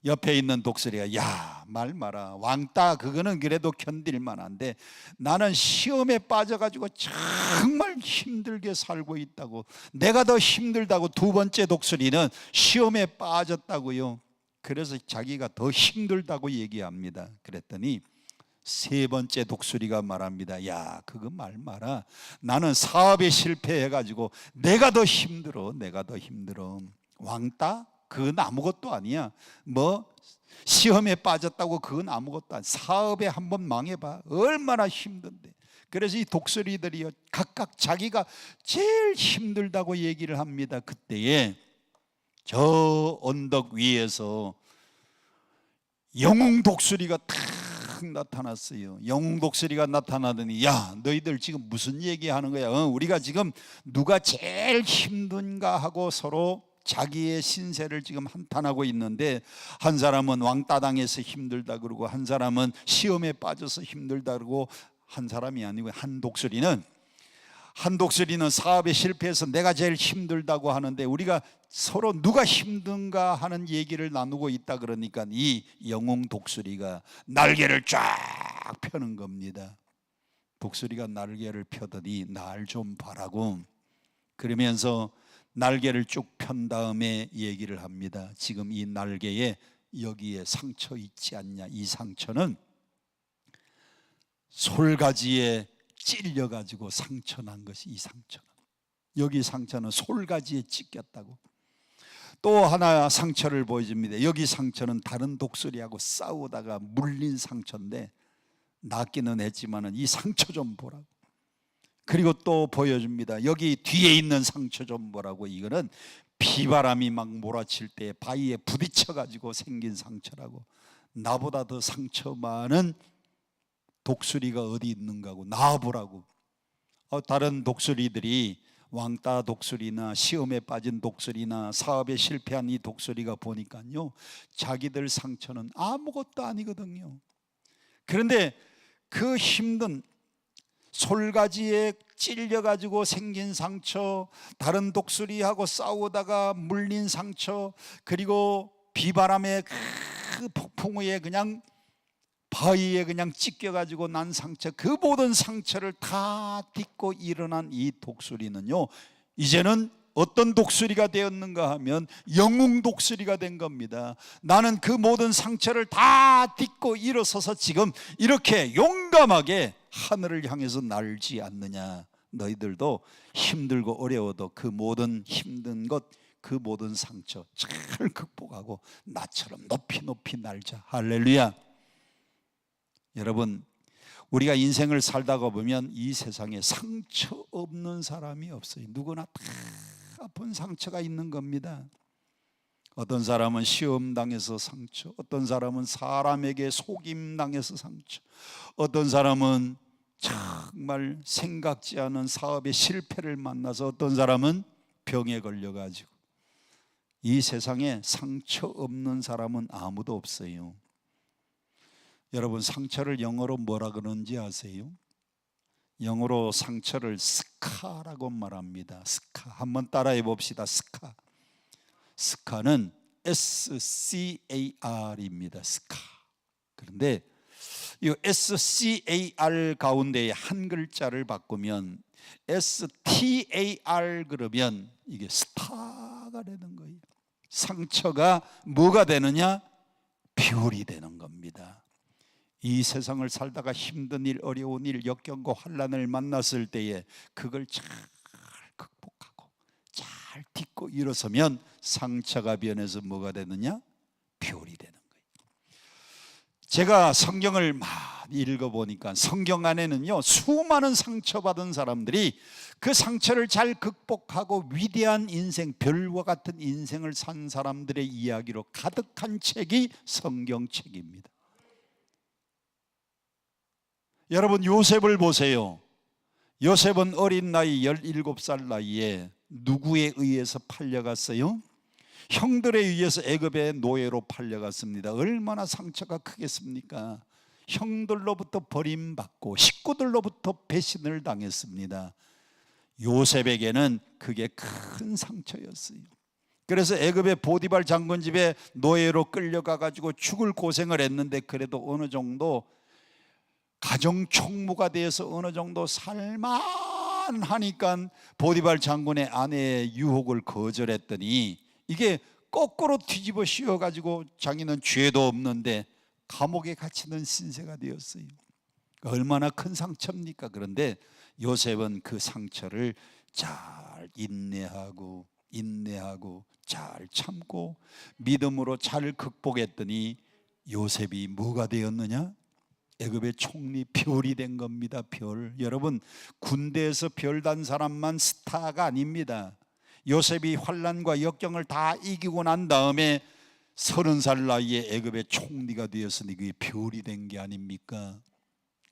옆에 있는 독수리가, 야, 말 마라. 왕따 그거는 그래도 견딜 만한데 나는 시험에 빠져가지고 정말 힘들게 살고 있다고, 내가 더 힘들다고. 두 번째 독수리는 시험에 빠졌다고요. 그래서 자기가 더 힘들다고 얘기합니다. 그랬더니 세 번째 독수리가 말합니다. 야, 그거 말 마라. 나는 사업에 실패해가지고 내가 더 힘들어. 내가 더 힘들어. 왕따? 그건 아무것도 아니야. 뭐 시험에 빠졌다고 그건 아무것도 아니야. 사업에 한번 망해봐. 얼마나 힘든데. 그래서 이 독수리들이 각각 자기가 제일 힘들다고 얘기를 합니다. 그때에 저 언덕 위에서 영웅 독수리가 탁 나타났어요. 영웅 독수리가 나타나더니, 야, 너희들 지금 무슨 얘기하는 거야? 우리가 지금 누가 제일 힘든가 하고 서로 자기의 신세를 지금 한탄하고 있는데, 한 사람은 왕따 당해서 힘들다 그러고, 한 사람은 시험에 빠져서 힘들다 그러고, 한 사람이 아니고 한 독수리는 사업에 실패해서 내가 제일 힘들다고 하는데, 우리가 서로 누가 힘든가 하는 얘기를 나누고 있다 그러니까 이 영웅 독수리가 날개를 쫙 펴는 겁니다. 독수리가 날개를 펴더니 날 좀 봐라고, 그러면서 날개를 쭉 편 다음에 얘기를 합니다. 지금 이 날개에 여기에 상처 있지 않냐? 이 상처는 솔가지에 찔려가지고 상처 난 것이, 이 상처는, 여기 상처는 솔가지에 찢겼다고. 또 하나 상처를 보여줍니다. 여기 상처는 다른 독수리하고 싸우다가 물린 상처인데 낫기는 했지만은 이 상처 좀 보라고. 그리고 또 보여줍니다. 여기 뒤에 있는 상처 좀 보라고. 이거는 비바람이 막 몰아칠 때 바위에 부딪혀 가지고 생긴 상처라고. 나보다 더 상처 많은 독수리가 어디 있는가고 나와보라고. 다른 독수리들이, 왕따 독수리나 시험에 빠진 독수리나 사업에 실패한 이 독수리가 보니까요, 자기들 상처는 아무것도 아니거든요. 그런데 그 힘든 솔가지에 찔려가지고 생긴 상처, 다른 독수리하고 싸우다가 물린 상처, 그리고 비바람에 그 폭풍우에 그냥 바위에 그냥 찢겨가지고 난 상처, 그 모든 상처를 다 딛고 일어난 이 독수리는요, 이제는 어떤 독수리가 되었는가 하면 영웅 독수리가 된 겁니다. 나는 그 모든 상처를 다 딛고 일어서서 지금 이렇게 용감하게 하늘을 향해서 날지 않느냐. 너희들도 힘들고 어려워도 그 모든 힘든 것, 그 모든 상처 잘 극복하고 나처럼 높이 높이 날자. 할렐루야. 여러분, 우리가 인생을 살다가 보면 이 세상에 상처 없는 사람이 없어요. 누구나 다 아픈 상처가 있는 겁니다. 어떤 사람은 시험 당해서 상처, 어떤 사람은 사람에게 속임 당해서 상처, 어떤 사람은 정말 생각지 않은 사업의 실패를 만나서, 어떤 사람은 병에 걸려가지고. 이 세상에 상처 없는 사람은 아무도 없어요. 여러분, 상처를 영어로 뭐라 그러는지 아세요? 영어로 상처를 스카라고 말합니다. 스카. 한번 따라해 봅시다. 스카. 스카는 SCAR입니다. 스카. 그런데 이 SCAR 가운데에 한 글자를 바꾸면 STAR 그러면 이게 스타가 되는 거예요. 상처가 뭐가 되느냐? 별이 되는 겁니다. 이 세상을 살다가 힘든 일, 어려운 일, 역경과 환난을 만났을 때에 그걸 잘 극복하고 잘 딛고 일어서면 상처가 변해서 뭐가 되느냐? 별이 되는 거예요. 제가 성경을 많이 읽어보니까 성경 안에는요, 수많은 상처받은 사람들이 그 상처를 잘 극복하고 위대한 인생, 별과 같은 인생을 산 사람들의 이야기로 가득한 책이 성경책입니다. 여러분, 요셉을 보세요. 요셉은 어린 나이 17살 나이에 누구에 의해서 팔려갔어요? 형들에 의해서 애굽의 노예로 팔려갔습니다. 얼마나 상처가 크겠습니까? 형들로부터 버림받고 식구들로부터 배신을 당했습니다. 요셉에게는 그게 큰 상처였어요. 그래서 애굽의 보디발 장군 집에 노예로 끌려가 가지고 죽을 고생을 했는데, 그래도 어느 정도 가정 총무가 되어서 어느 정도 살만하니까 보디발 장군의 아내의 유혹을 거절했더니 이게 거꾸로 뒤집어 씌워가지고 자기는 죄도 없는데 감옥에 갇히는 신세가 되었어요. 얼마나 큰 상처입니까? 그런데 요셉은 그 상처를 잘 인내하고 잘 참고 믿음으로 잘 극복했더니 요셉이 뭐가 되었느냐? 애굽의 총리, 별이 된 겁니다. 별. 여러분, 군대에서 별 단 사람만 스타가 아닙니다. 요셉이 환난과 역경을 다 이기고 난 다음에 30살 나이에 애굽의 총리가 되었으니 그게 별이 된 게 아닙니까?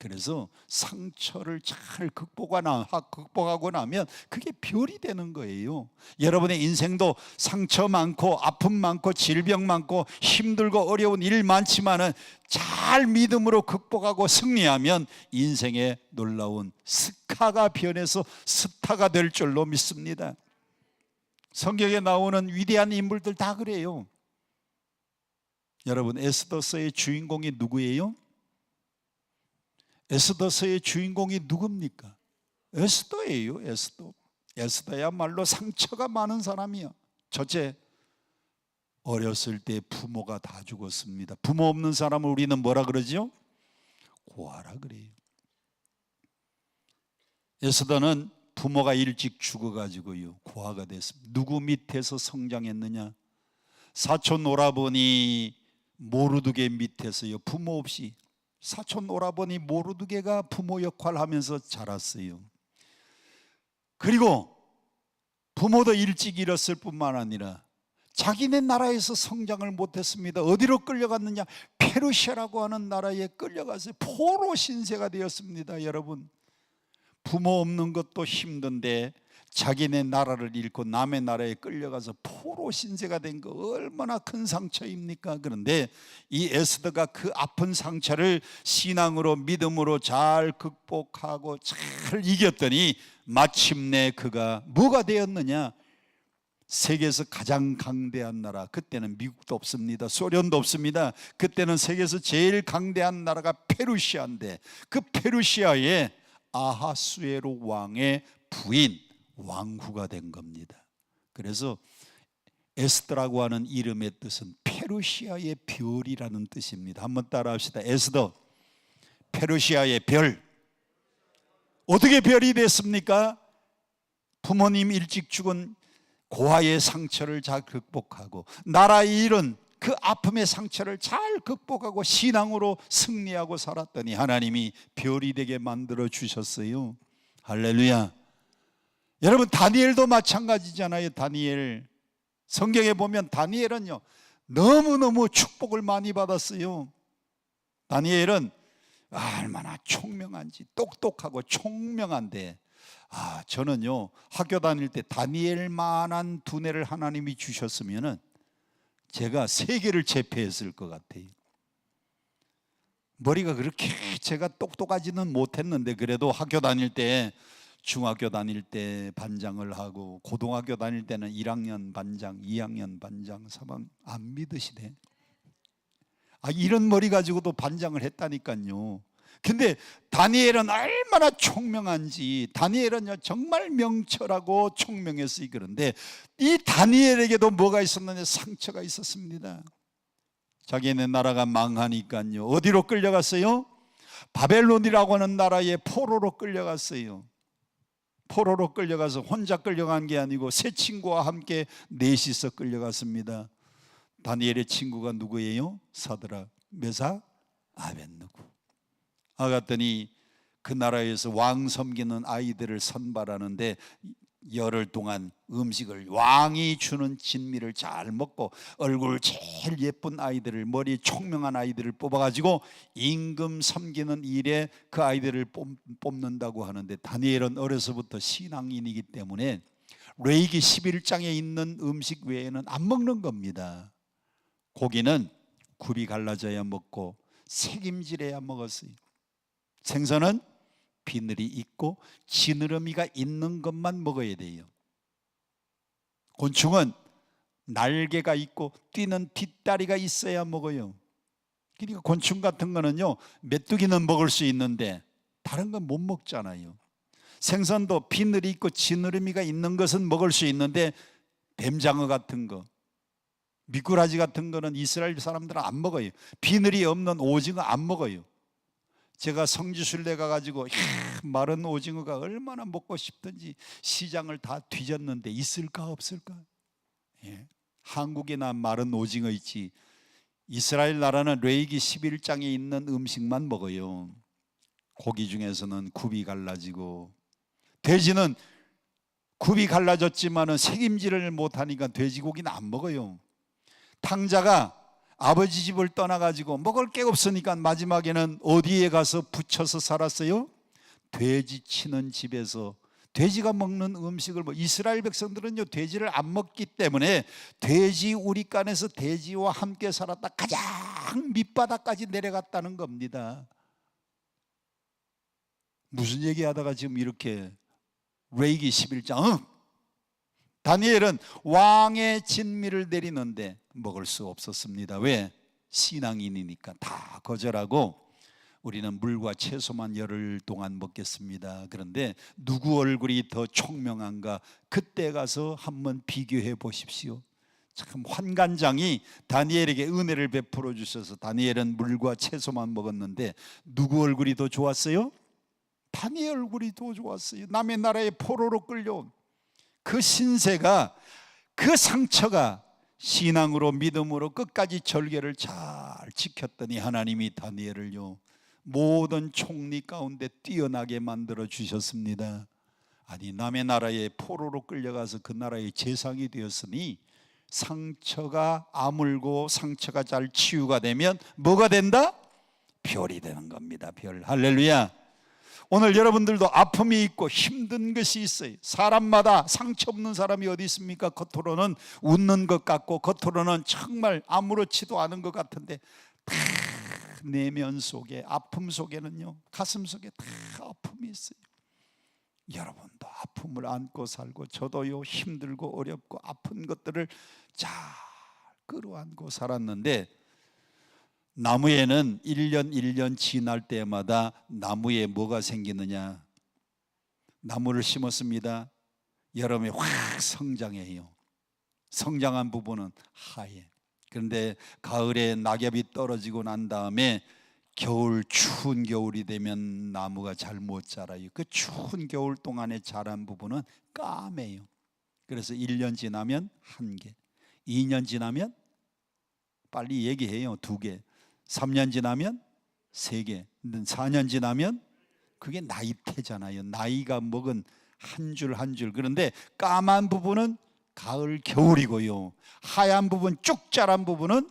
그래서 상처를 잘 극복하고 나면 그게 별이 되는 거예요. 여러분의 인생도 상처 많고 아픔 많고 질병 많고 힘들고 어려운 일 많지만은 잘 믿음으로 극복하고 승리하면 인생의 놀라운 스카가 변해서 스타가 될 줄로 믿습니다. 성경에 나오는 위대한 인물들 다 그래요. 여러분, 에스더서의 주인공이 누구예요? 에스더서의 주인공이 누굽니까? 에스더예요. 에스더. 에스더야말로 상처가 많은 사람이야. 첫째, 어렸을 때 부모가 다 죽었습니다. 부모 없는 사람을 우리는 뭐라 그러죠? 고아라 그래요. 에스더는 부모가 일찍 죽어가지고요, 고아가 됐습니다. 누구 밑에서 성장했느냐? 사촌 오라버니 모르드게 밑에서요, 부모 없이 사촌 오라버니 모르드게가 부모 역할을 하면서 자랐어요. 그리고 부모도 일찍 잃었을 뿐만 아니라 자기네 나라에서 성장을 못했습니다. 어디로 끌려갔느냐? 페르시아라고 하는 나라에 끌려가서 포로 신세가 되었습니다. 여러분, 부모 없는 것도 힘든데 자기네 나라를 잃고 남의 나라에 끌려가서 포로 신세가 된 거 얼마나 큰 상처입니까? 그런데 이 에스더가 그 아픈 상처를 신앙으로 믿음으로 잘 극복하고 잘 이겼더니 마침내 그가 뭐가 되었느냐? 세계에서 가장 강대한 나라, 그때는 미국도 없습니다. 소련도 없습니다. 그때는 세계에서 제일 강대한 나라가 페르시아인데, 그 페르시아의 아하수에로 왕의 부인, 왕후가 된 겁니다. 그래서 에스더라고 하는 이름의 뜻은 페르시아의 별이라는 뜻입니다. 한번 따라 합시다. 에스더, 페르시아의 별. 어떻게 별이 됐습니까? 부모님 일찍 죽은 고아의 상처를 잘 극복하고, 나라의 잃은 그 아픔의 상처를 잘 극복하고 신앙으로 승리하고 살았더니 하나님이 별이 되게 만들어 주셨어요. 할렐루야. 여러분, 다니엘도 마찬가지잖아요. 다니엘, 성경에 보면 다니엘은요 너무너무 축복을 많이 받았어요. 다니엘은 얼마나 총명한지, 똑똑하고 총명한데, 저는요 학교 다닐 때 다니엘만한 두뇌를 하나님이 주셨으면은 제가 세계를 제패했을 것 같아요. 머리가 그렇게 제가 똑똑하지는 못했는데, 그래도 학교 다닐 때, 중학교 다닐 때 반장을 하고, 고등학교 다닐 때는 1학년 반장, 2학년 반장, 3학년, 안 믿으시네. 이런 머리 가지고도 반장을 했다니까요. 근데 다니엘은 얼마나 총명한지, 다니엘은 정말 명철하고 총명했어요. 그런데 이 다니엘에게도 뭐가 있었느냐? 상처가 있었습니다. 자기네 나라가 망하니까요 어디로 끌려갔어요? 바벨론이라고 하는 나라에 포로로 끌려갔어요. 포로로 끌려가서 혼자 끌려간 게 아니고 세 친구와 함께 넷이서 끌려갔습니다. 다니엘의 친구가 누구예요? 사드락, 메삭, 아벳느고. 갔더니 그 나라에서 왕 섬기는 아이들을 선발하는데 열흘 동안 음식을, 왕이 주는 진미를 잘 먹고 얼굴 제일 예쁜 아이들을, 머리 총명한 아이들을 뽑아가지고 임금 섬기는 일에 그 아이들을 뽑는다고 하는데, 다니엘은 어려서부터 신앙인이기 때문에 레위기 11장에 있는 음식 외에는 안 먹는 겁니다. 고기는 굽이 갈라져야 먹고 새김질해야 먹었어요. 생선은 비늘이 있고 지느러미가 있는 것만 먹어야 돼요. 곤충은 날개가 있고 뛰는 뒷다리가 있어야 먹어요. 그러니까 곤충 같은 거는요 메뚜기는 먹을 수 있는데 다른 건 못 먹잖아요. 생선도 비늘이 있고 지느러미가 있는 것은 먹을 수 있는데 뱀장어 같은 거, 미꾸라지 같은 거는 이스라엘 사람들은 안 먹어요. 비늘이 없는 오징어 안 먹어요. 제가 성지순례 가가지고 마른 오징어가 얼마나 먹고 싶던지 시장을 다 뒤졌는데 있을까 없을까? 한국에나 마른 오징어 있지, 이스라엘 나라는 레위기 11장에 있는 음식만 먹어요. 고기 중에서는 굽이 갈라지고, 돼지는 굽이 갈라졌지만은 책임질을 못하니까 돼지고기는 안 먹어요. 탕자가 아버지 집을 떠나가지고 먹을 게 없으니까 마지막에는 어디에 가서 붙여서 살았어요? 돼지 치는 집에서 돼지가 먹는 음식을 이스라엘 백성들은요 돼지를 안 먹기 때문에 돼지 우리간에서 돼지와 함께 살았다 가장 밑바닥까지 내려갔다는 겁니다. 무슨 얘기하다가 지금 이렇게 레위기 11장 다니엘은 왕의 진미를 내리는데 먹을 수 없었습니다. 왜? 신앙인이니까 다 거절하고 우리는 물과 채소만 열흘 동안 먹겠습니다. 그런데 누구 얼굴이 더 총명한가? 그때 가서 한번 비교해 보십시오. 참 환관장이 다니엘에게 은혜를 베풀어 주셔서 다니엘은 물과 채소만 먹었는데 누구 얼굴이 더 좋았어요? 다니엘 얼굴이 더 좋았어요. 남의 나라에 포로로 끌려온 그 신세가, 그 상처가 신앙으로 믿음으로 끝까지 절개를 잘 지켰더니 하나님이 다니엘을요 모든 총리 가운데 뛰어나게 만들어 주셨습니다. 아니, 남의 나라에 포로로 끌려가서 그 나라의 재상이 되었으니 상처가 아물고 상처가 잘 치유가 되면 뭐가 된다? 별이 되는 겁니다. 별. 할렐루야. 오늘 여러분들도 아픔이 있고 힘든 것이 있어요. 사람마다 상처 없는 사람이 어디 있습니까? 겉으로는 웃는 것 같고 겉으로는 정말 아무렇지도 않은 것 같은데 다 내면 속에, 아픔 속에는요, 가슴 속에 다 아픔이 있어요. 여러분도 아픔을 안고 살고, 저도요 힘들고 어렵고 아픈 것들을 잘 끌어안고 살았는데, 나무에는 1년 1년 지날 때마다 나무에 뭐가 생기느냐? 나무를 심었습니다. 여름에 확 성장해요. 성장한 부분은 하얘. 그런데 가을에 낙엽이 떨어지고 난 다음에 겨울, 추운 겨울이 되면 나무가 잘 못 자라요. 그 추운 겨울 동안에 자란 부분은 까매요. 그래서 1년 지나면 1개, 2년 지나면 빨리 얘기해요 2개, 3년 지나면 3개, 4년 지나면 그게 나이테잖아요. 나이가 먹은 한 줄 한 줄. 그런데 까만 부분은 가을, 겨울이고요, 하얀 부분, 쭉 자란 부분은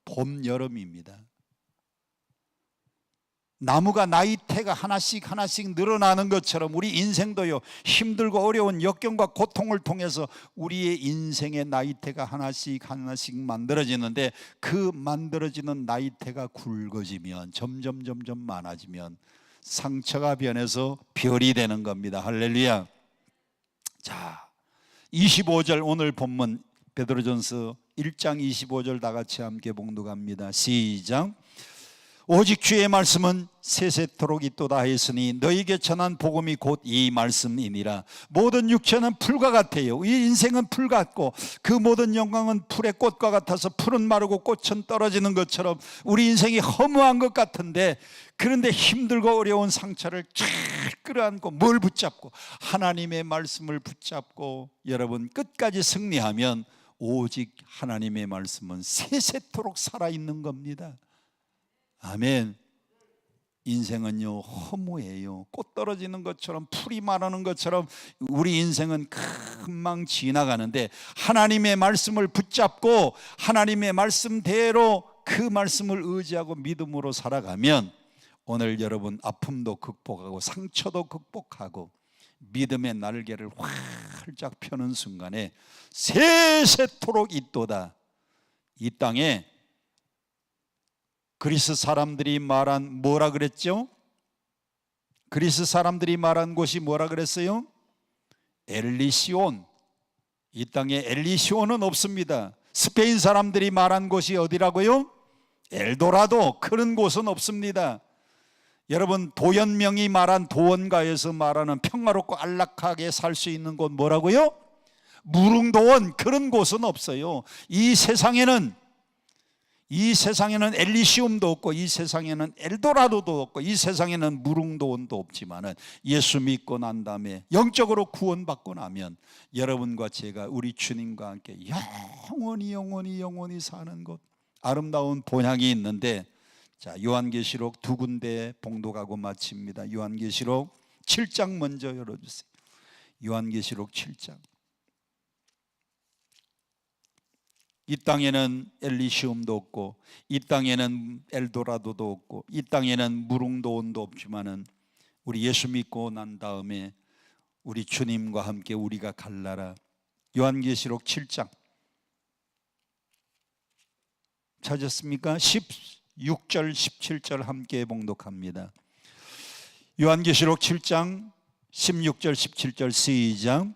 봄, 여름입니다. 나무가 나이테가 하나씩 하나씩 늘어나는 것처럼 우리 인생도요, 힘들고 어려운 역경과 고통을 통해서 우리의 인생의 나이테가 하나씩 하나씩 만들어지는데, 그 만들어지는 나이테가 굵어지면 점점 많아지면 상처가 변해서 별이 되는 겁니다. 할렐루야. 자, 25절 오늘 본문 베드로전서 1장 25절 다 같이 함께 봉독합니다. 시작. 오직 주의 말씀은 세세토록 있도다 하였으니 너희에게 전한 복음이 곧 이 말씀이니라. 모든 육체는 풀과 같아요. 이 인생은 풀 같고 그 모든 영광은 풀의 꽃과 같아서 풀은 마르고 꽃은 떨어지는 것처럼 우리 인생이 허무한 것 같은데, 그런데 힘들고 어려운 상처를 잘 끌어안고 뭘 붙잡고? 하나님의 말씀을 붙잡고 여러분 끝까지 승리하면 오직 하나님의 말씀은 세세토록 살아있는 겁니다. 아멘. 인생은요 허무해요. 꽃 떨어지는 것처럼, 풀이 마르는 것처럼 우리 인생은 금방 지나가는데, 하나님의 말씀을 붙잡고 하나님의 말씀대로 그 말씀을 의지하고 믿음으로 살아가면 오늘 여러분 아픔도 극복하고 상처도 극복하고 믿음의 날개를 활짝 펴는 순간에 세세토록 있도다. 이 땅에 그리스 사람들이 말한 뭐라 그랬죠? 그리스 사람들이 말한 곳이 뭐라 그랬어요? 엘리시온. 이 땅에 엘리시온은 없습니다. 스페인 사람들이 말한 곳이 어디라고요? 엘도라도. 그런 곳은 없습니다. 여러분 도연명이 말한 도원가에서 말하는 평화롭고 안락하게 살 수 있는 곳 뭐라고요? 무릉도원. 그런 곳은 없어요. 이 세상에는 엘리시움도 없고, 이 세상에는 엘도라도도 없고, 이 세상에는 무릉도원도 없지만은 예수 믿고 난 다음에 영적으로 구원받고 나면 여러분과 제가 우리 주님과 함께 영원히 사는 곳, 아름다운 본향이 있는데, 자, 요한계시록 2군데 봉독하고 마칩니다. 요한계시록 7장 먼저 열어주세요. 요한계시록 7장. 이 땅에는 엘리시움도 없고, 이 땅에는 엘도라도도 없고, 이 땅에는 무릉도원도 없지만은 우리 예수 믿고 난 다음에 우리 주님과 함께 우리가 갈 나라. 요한계시록 7장 찾았습니까? 16절 17절 함께 봉독합니다. 요한계시록 7장 16절 17절 시작.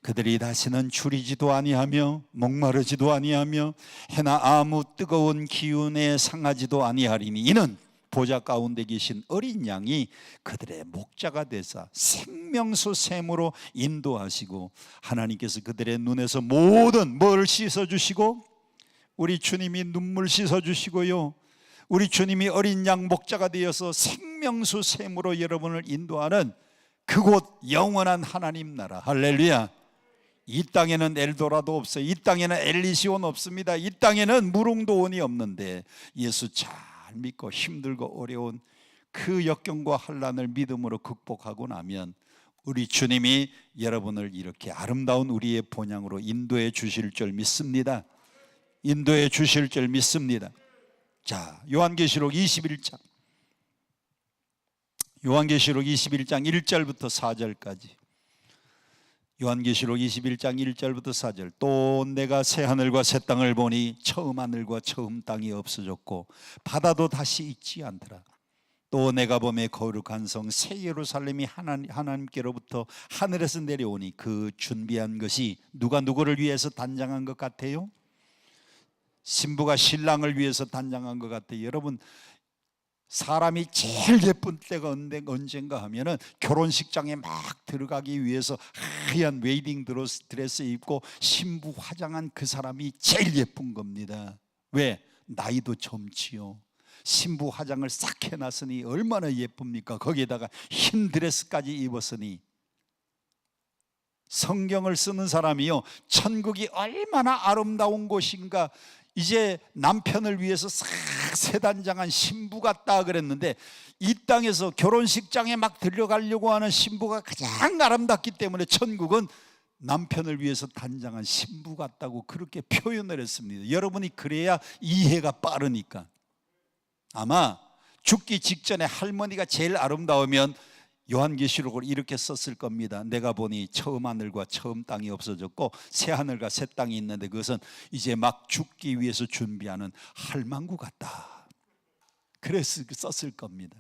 그들이 다시는 줄이지도 아니하며 목마르지도 아니하며 해나 아무 뜨거운 기운에 상하지도 아니하리니 이는 보좌 가운데 계신 어린 양이 그들의 목자가 되사 생명수 샘으로 인도하시고, 하나님께서 그들의 눈에서 모든 뭘 씻어주시고, 우리 주님이 눈물 씻어주시고요, 우리 주님이 어린 양 목자가 되어서 생명수 샘으로 여러분을 인도하는 그곳 영원한 하나님 나라. 할렐루야. 이 땅에는 엘도라도 없어요. 이 땅에는 엘리시온 없습니다. 이 땅에는 무릉도원이 없는데, 예수 잘 믿고 힘들고 어려운 그 역경과 환난을 믿음으로 극복하고 나면 우리 주님이 여러분을 이렇게 아름다운 우리의 본향으로 인도해 주실 줄 믿습니다. 인도해 주실 줄 믿습니다. 자, 요한계시록 21장 1절부터 4절까지. 요한계시록 21장 1절부터 4절. 또 내가 새 하늘과 새 땅을 보니 처음 하늘과 처음 땅이 없어졌고 바다도 다시 있지 않더라. 또 내가 보매 거룩한 성 새 예루살렘이 하나님께로부터 하늘에서 내려오니 그 준비한 것이 누가 누구를 위해서 단장한 것 같아요? 신부가 신랑을 위해서 단장한 것 같아요. 여러분, 사람이 제일 예쁜 때가 언젠가 하면은 결혼식장에 막 들어가기 위해서 하얀 웨이딩 드레스 입고 신부 화장한 그 사람이 제일 예쁜 겁니다. 왜? 나이도 젊지요. 신부 화장을 싹 해놨으니 얼마나 예쁩니까? 거기에다가 흰 드레스까지 입었으니. 성경을 쓰는 사람이요, 천국이 얼마나 아름다운 곳인가, 이제 남편을 위해서 싹 세단장한 신부 같다 그랬는데, 이 땅에서 결혼식장에 막 들어가려고 하는 신부가 가장 아름답기 때문에 천국은 남편을 위해서 단장한 신부 같다고 그렇게 표현을 했습니다. 여러분이 그래야 이해가 빠르니까. 아마 죽기 직전에 할머니가 제일 아름다우면 요한계시록을 이렇게 썼을 겁니다. 내가 보니 처음 하늘과 처음 땅이 없어졌고 새 하늘과 새 땅이 있는데 그것은 이제 막 죽기 위해서 준비하는 할망구 같다. 그래서 썼을 겁니다.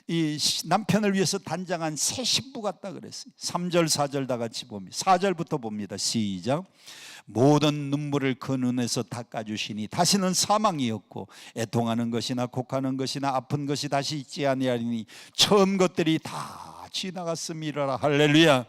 이 남편을 위해서 단장한 새 신부 같다 그랬어요. 3절 4절 다 같이 봅니다. 4절부터 봅니다. 시작. 모든 눈물을 그 눈에서 닦아주시니 다시는 사망이 없고 애통하는 것이나 곡하는 것이나 아픈 것이 다시 있지 아니하리니 처음 것들이 다 지나갔음이라. 할렐루야.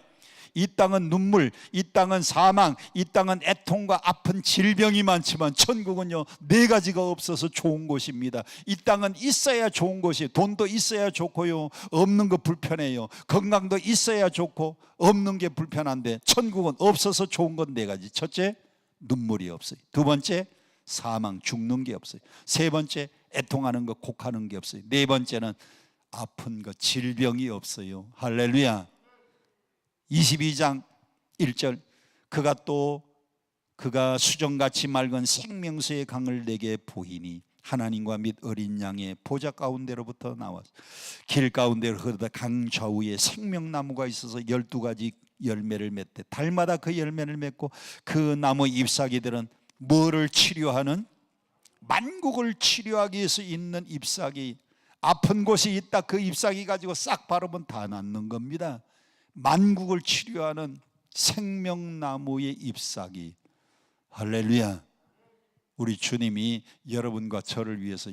이 땅은 눈물, 이 땅은 사망, 이 땅은 애통과 아픈 질병이 많지만 천국은요, 네 가지가 없어서 좋은 곳입니다. 이 땅은 있어야 좋은 곳이에요. 돈도 있어야 좋고요, 없는 거 불편해요. 건강도 있어야 좋고 없는 게 불편한데 천국은 없어서 좋은 건 네 가지. 첫째, 눈물이 없어요. 두 번째, 사망, 죽는 게 없어요. 세 번째, 애통하는 거, 곡하는 게 없어요. 네 번째는 아픈 거, 질병이 없어요. 할렐루야. 22장 1절. 그가 수정같이 맑은 생명수의 강을 내게 보이니 하나님과 및 어린 양의 보좌 가운데로부터 나와서 길 가운데로 흐르다 강 좌우에 생명나무가 있어서 12가지 열매를 맺대. 달마다 그 열매를 맺고 그 나무 잎사귀들은 뭐를 치료하는? 만국을 치료하기 위해서 있는 잎사귀. 아픈 곳이 있다, 그 잎사귀 가지고 싹 바르면 다 낫는 겁니다. 만국을 치료하는 생명나무의 잎사귀. 할렐루야. 우리 주님이 여러분과 저를 위해서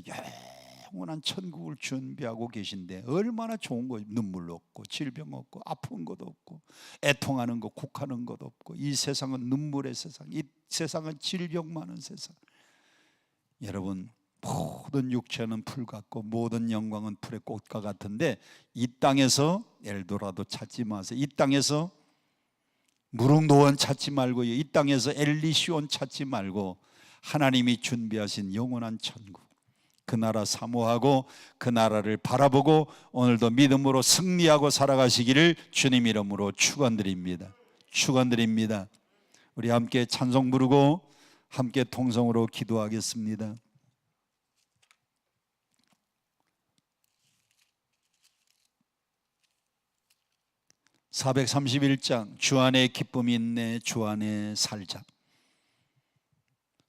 영원한 천국을 준비하고 계신데 얼마나 좋은 거예요. 눈물 없고 질병 없고 아픈 것 없고 애통하는 것, 곡하는 것 없고. 이 세상은 눈물의 세상, 이 세상은 질병 많은 세상. 여러분, 모든 육체는 풀 같고 모든 영광은 풀의 꽃과 같은데 이 땅에서 엘도라도 찾지 마세요. 이 땅에서 무릉도원 찾지 말고요, 이 땅에서 엘리시온 찾지 말고 하나님이 준비하신 영원한 천국, 그 나라 사모하고 그 나라를 바라보고 오늘도 믿음으로 승리하고 살아가시기를 주님 이름으로 축원드립니다. 축원드립니다. 우리 함께 찬송 부르고 함께 통성으로 기도하겠습니다. 431장. 주 안에 기쁨이 있네, 주 안에 살자.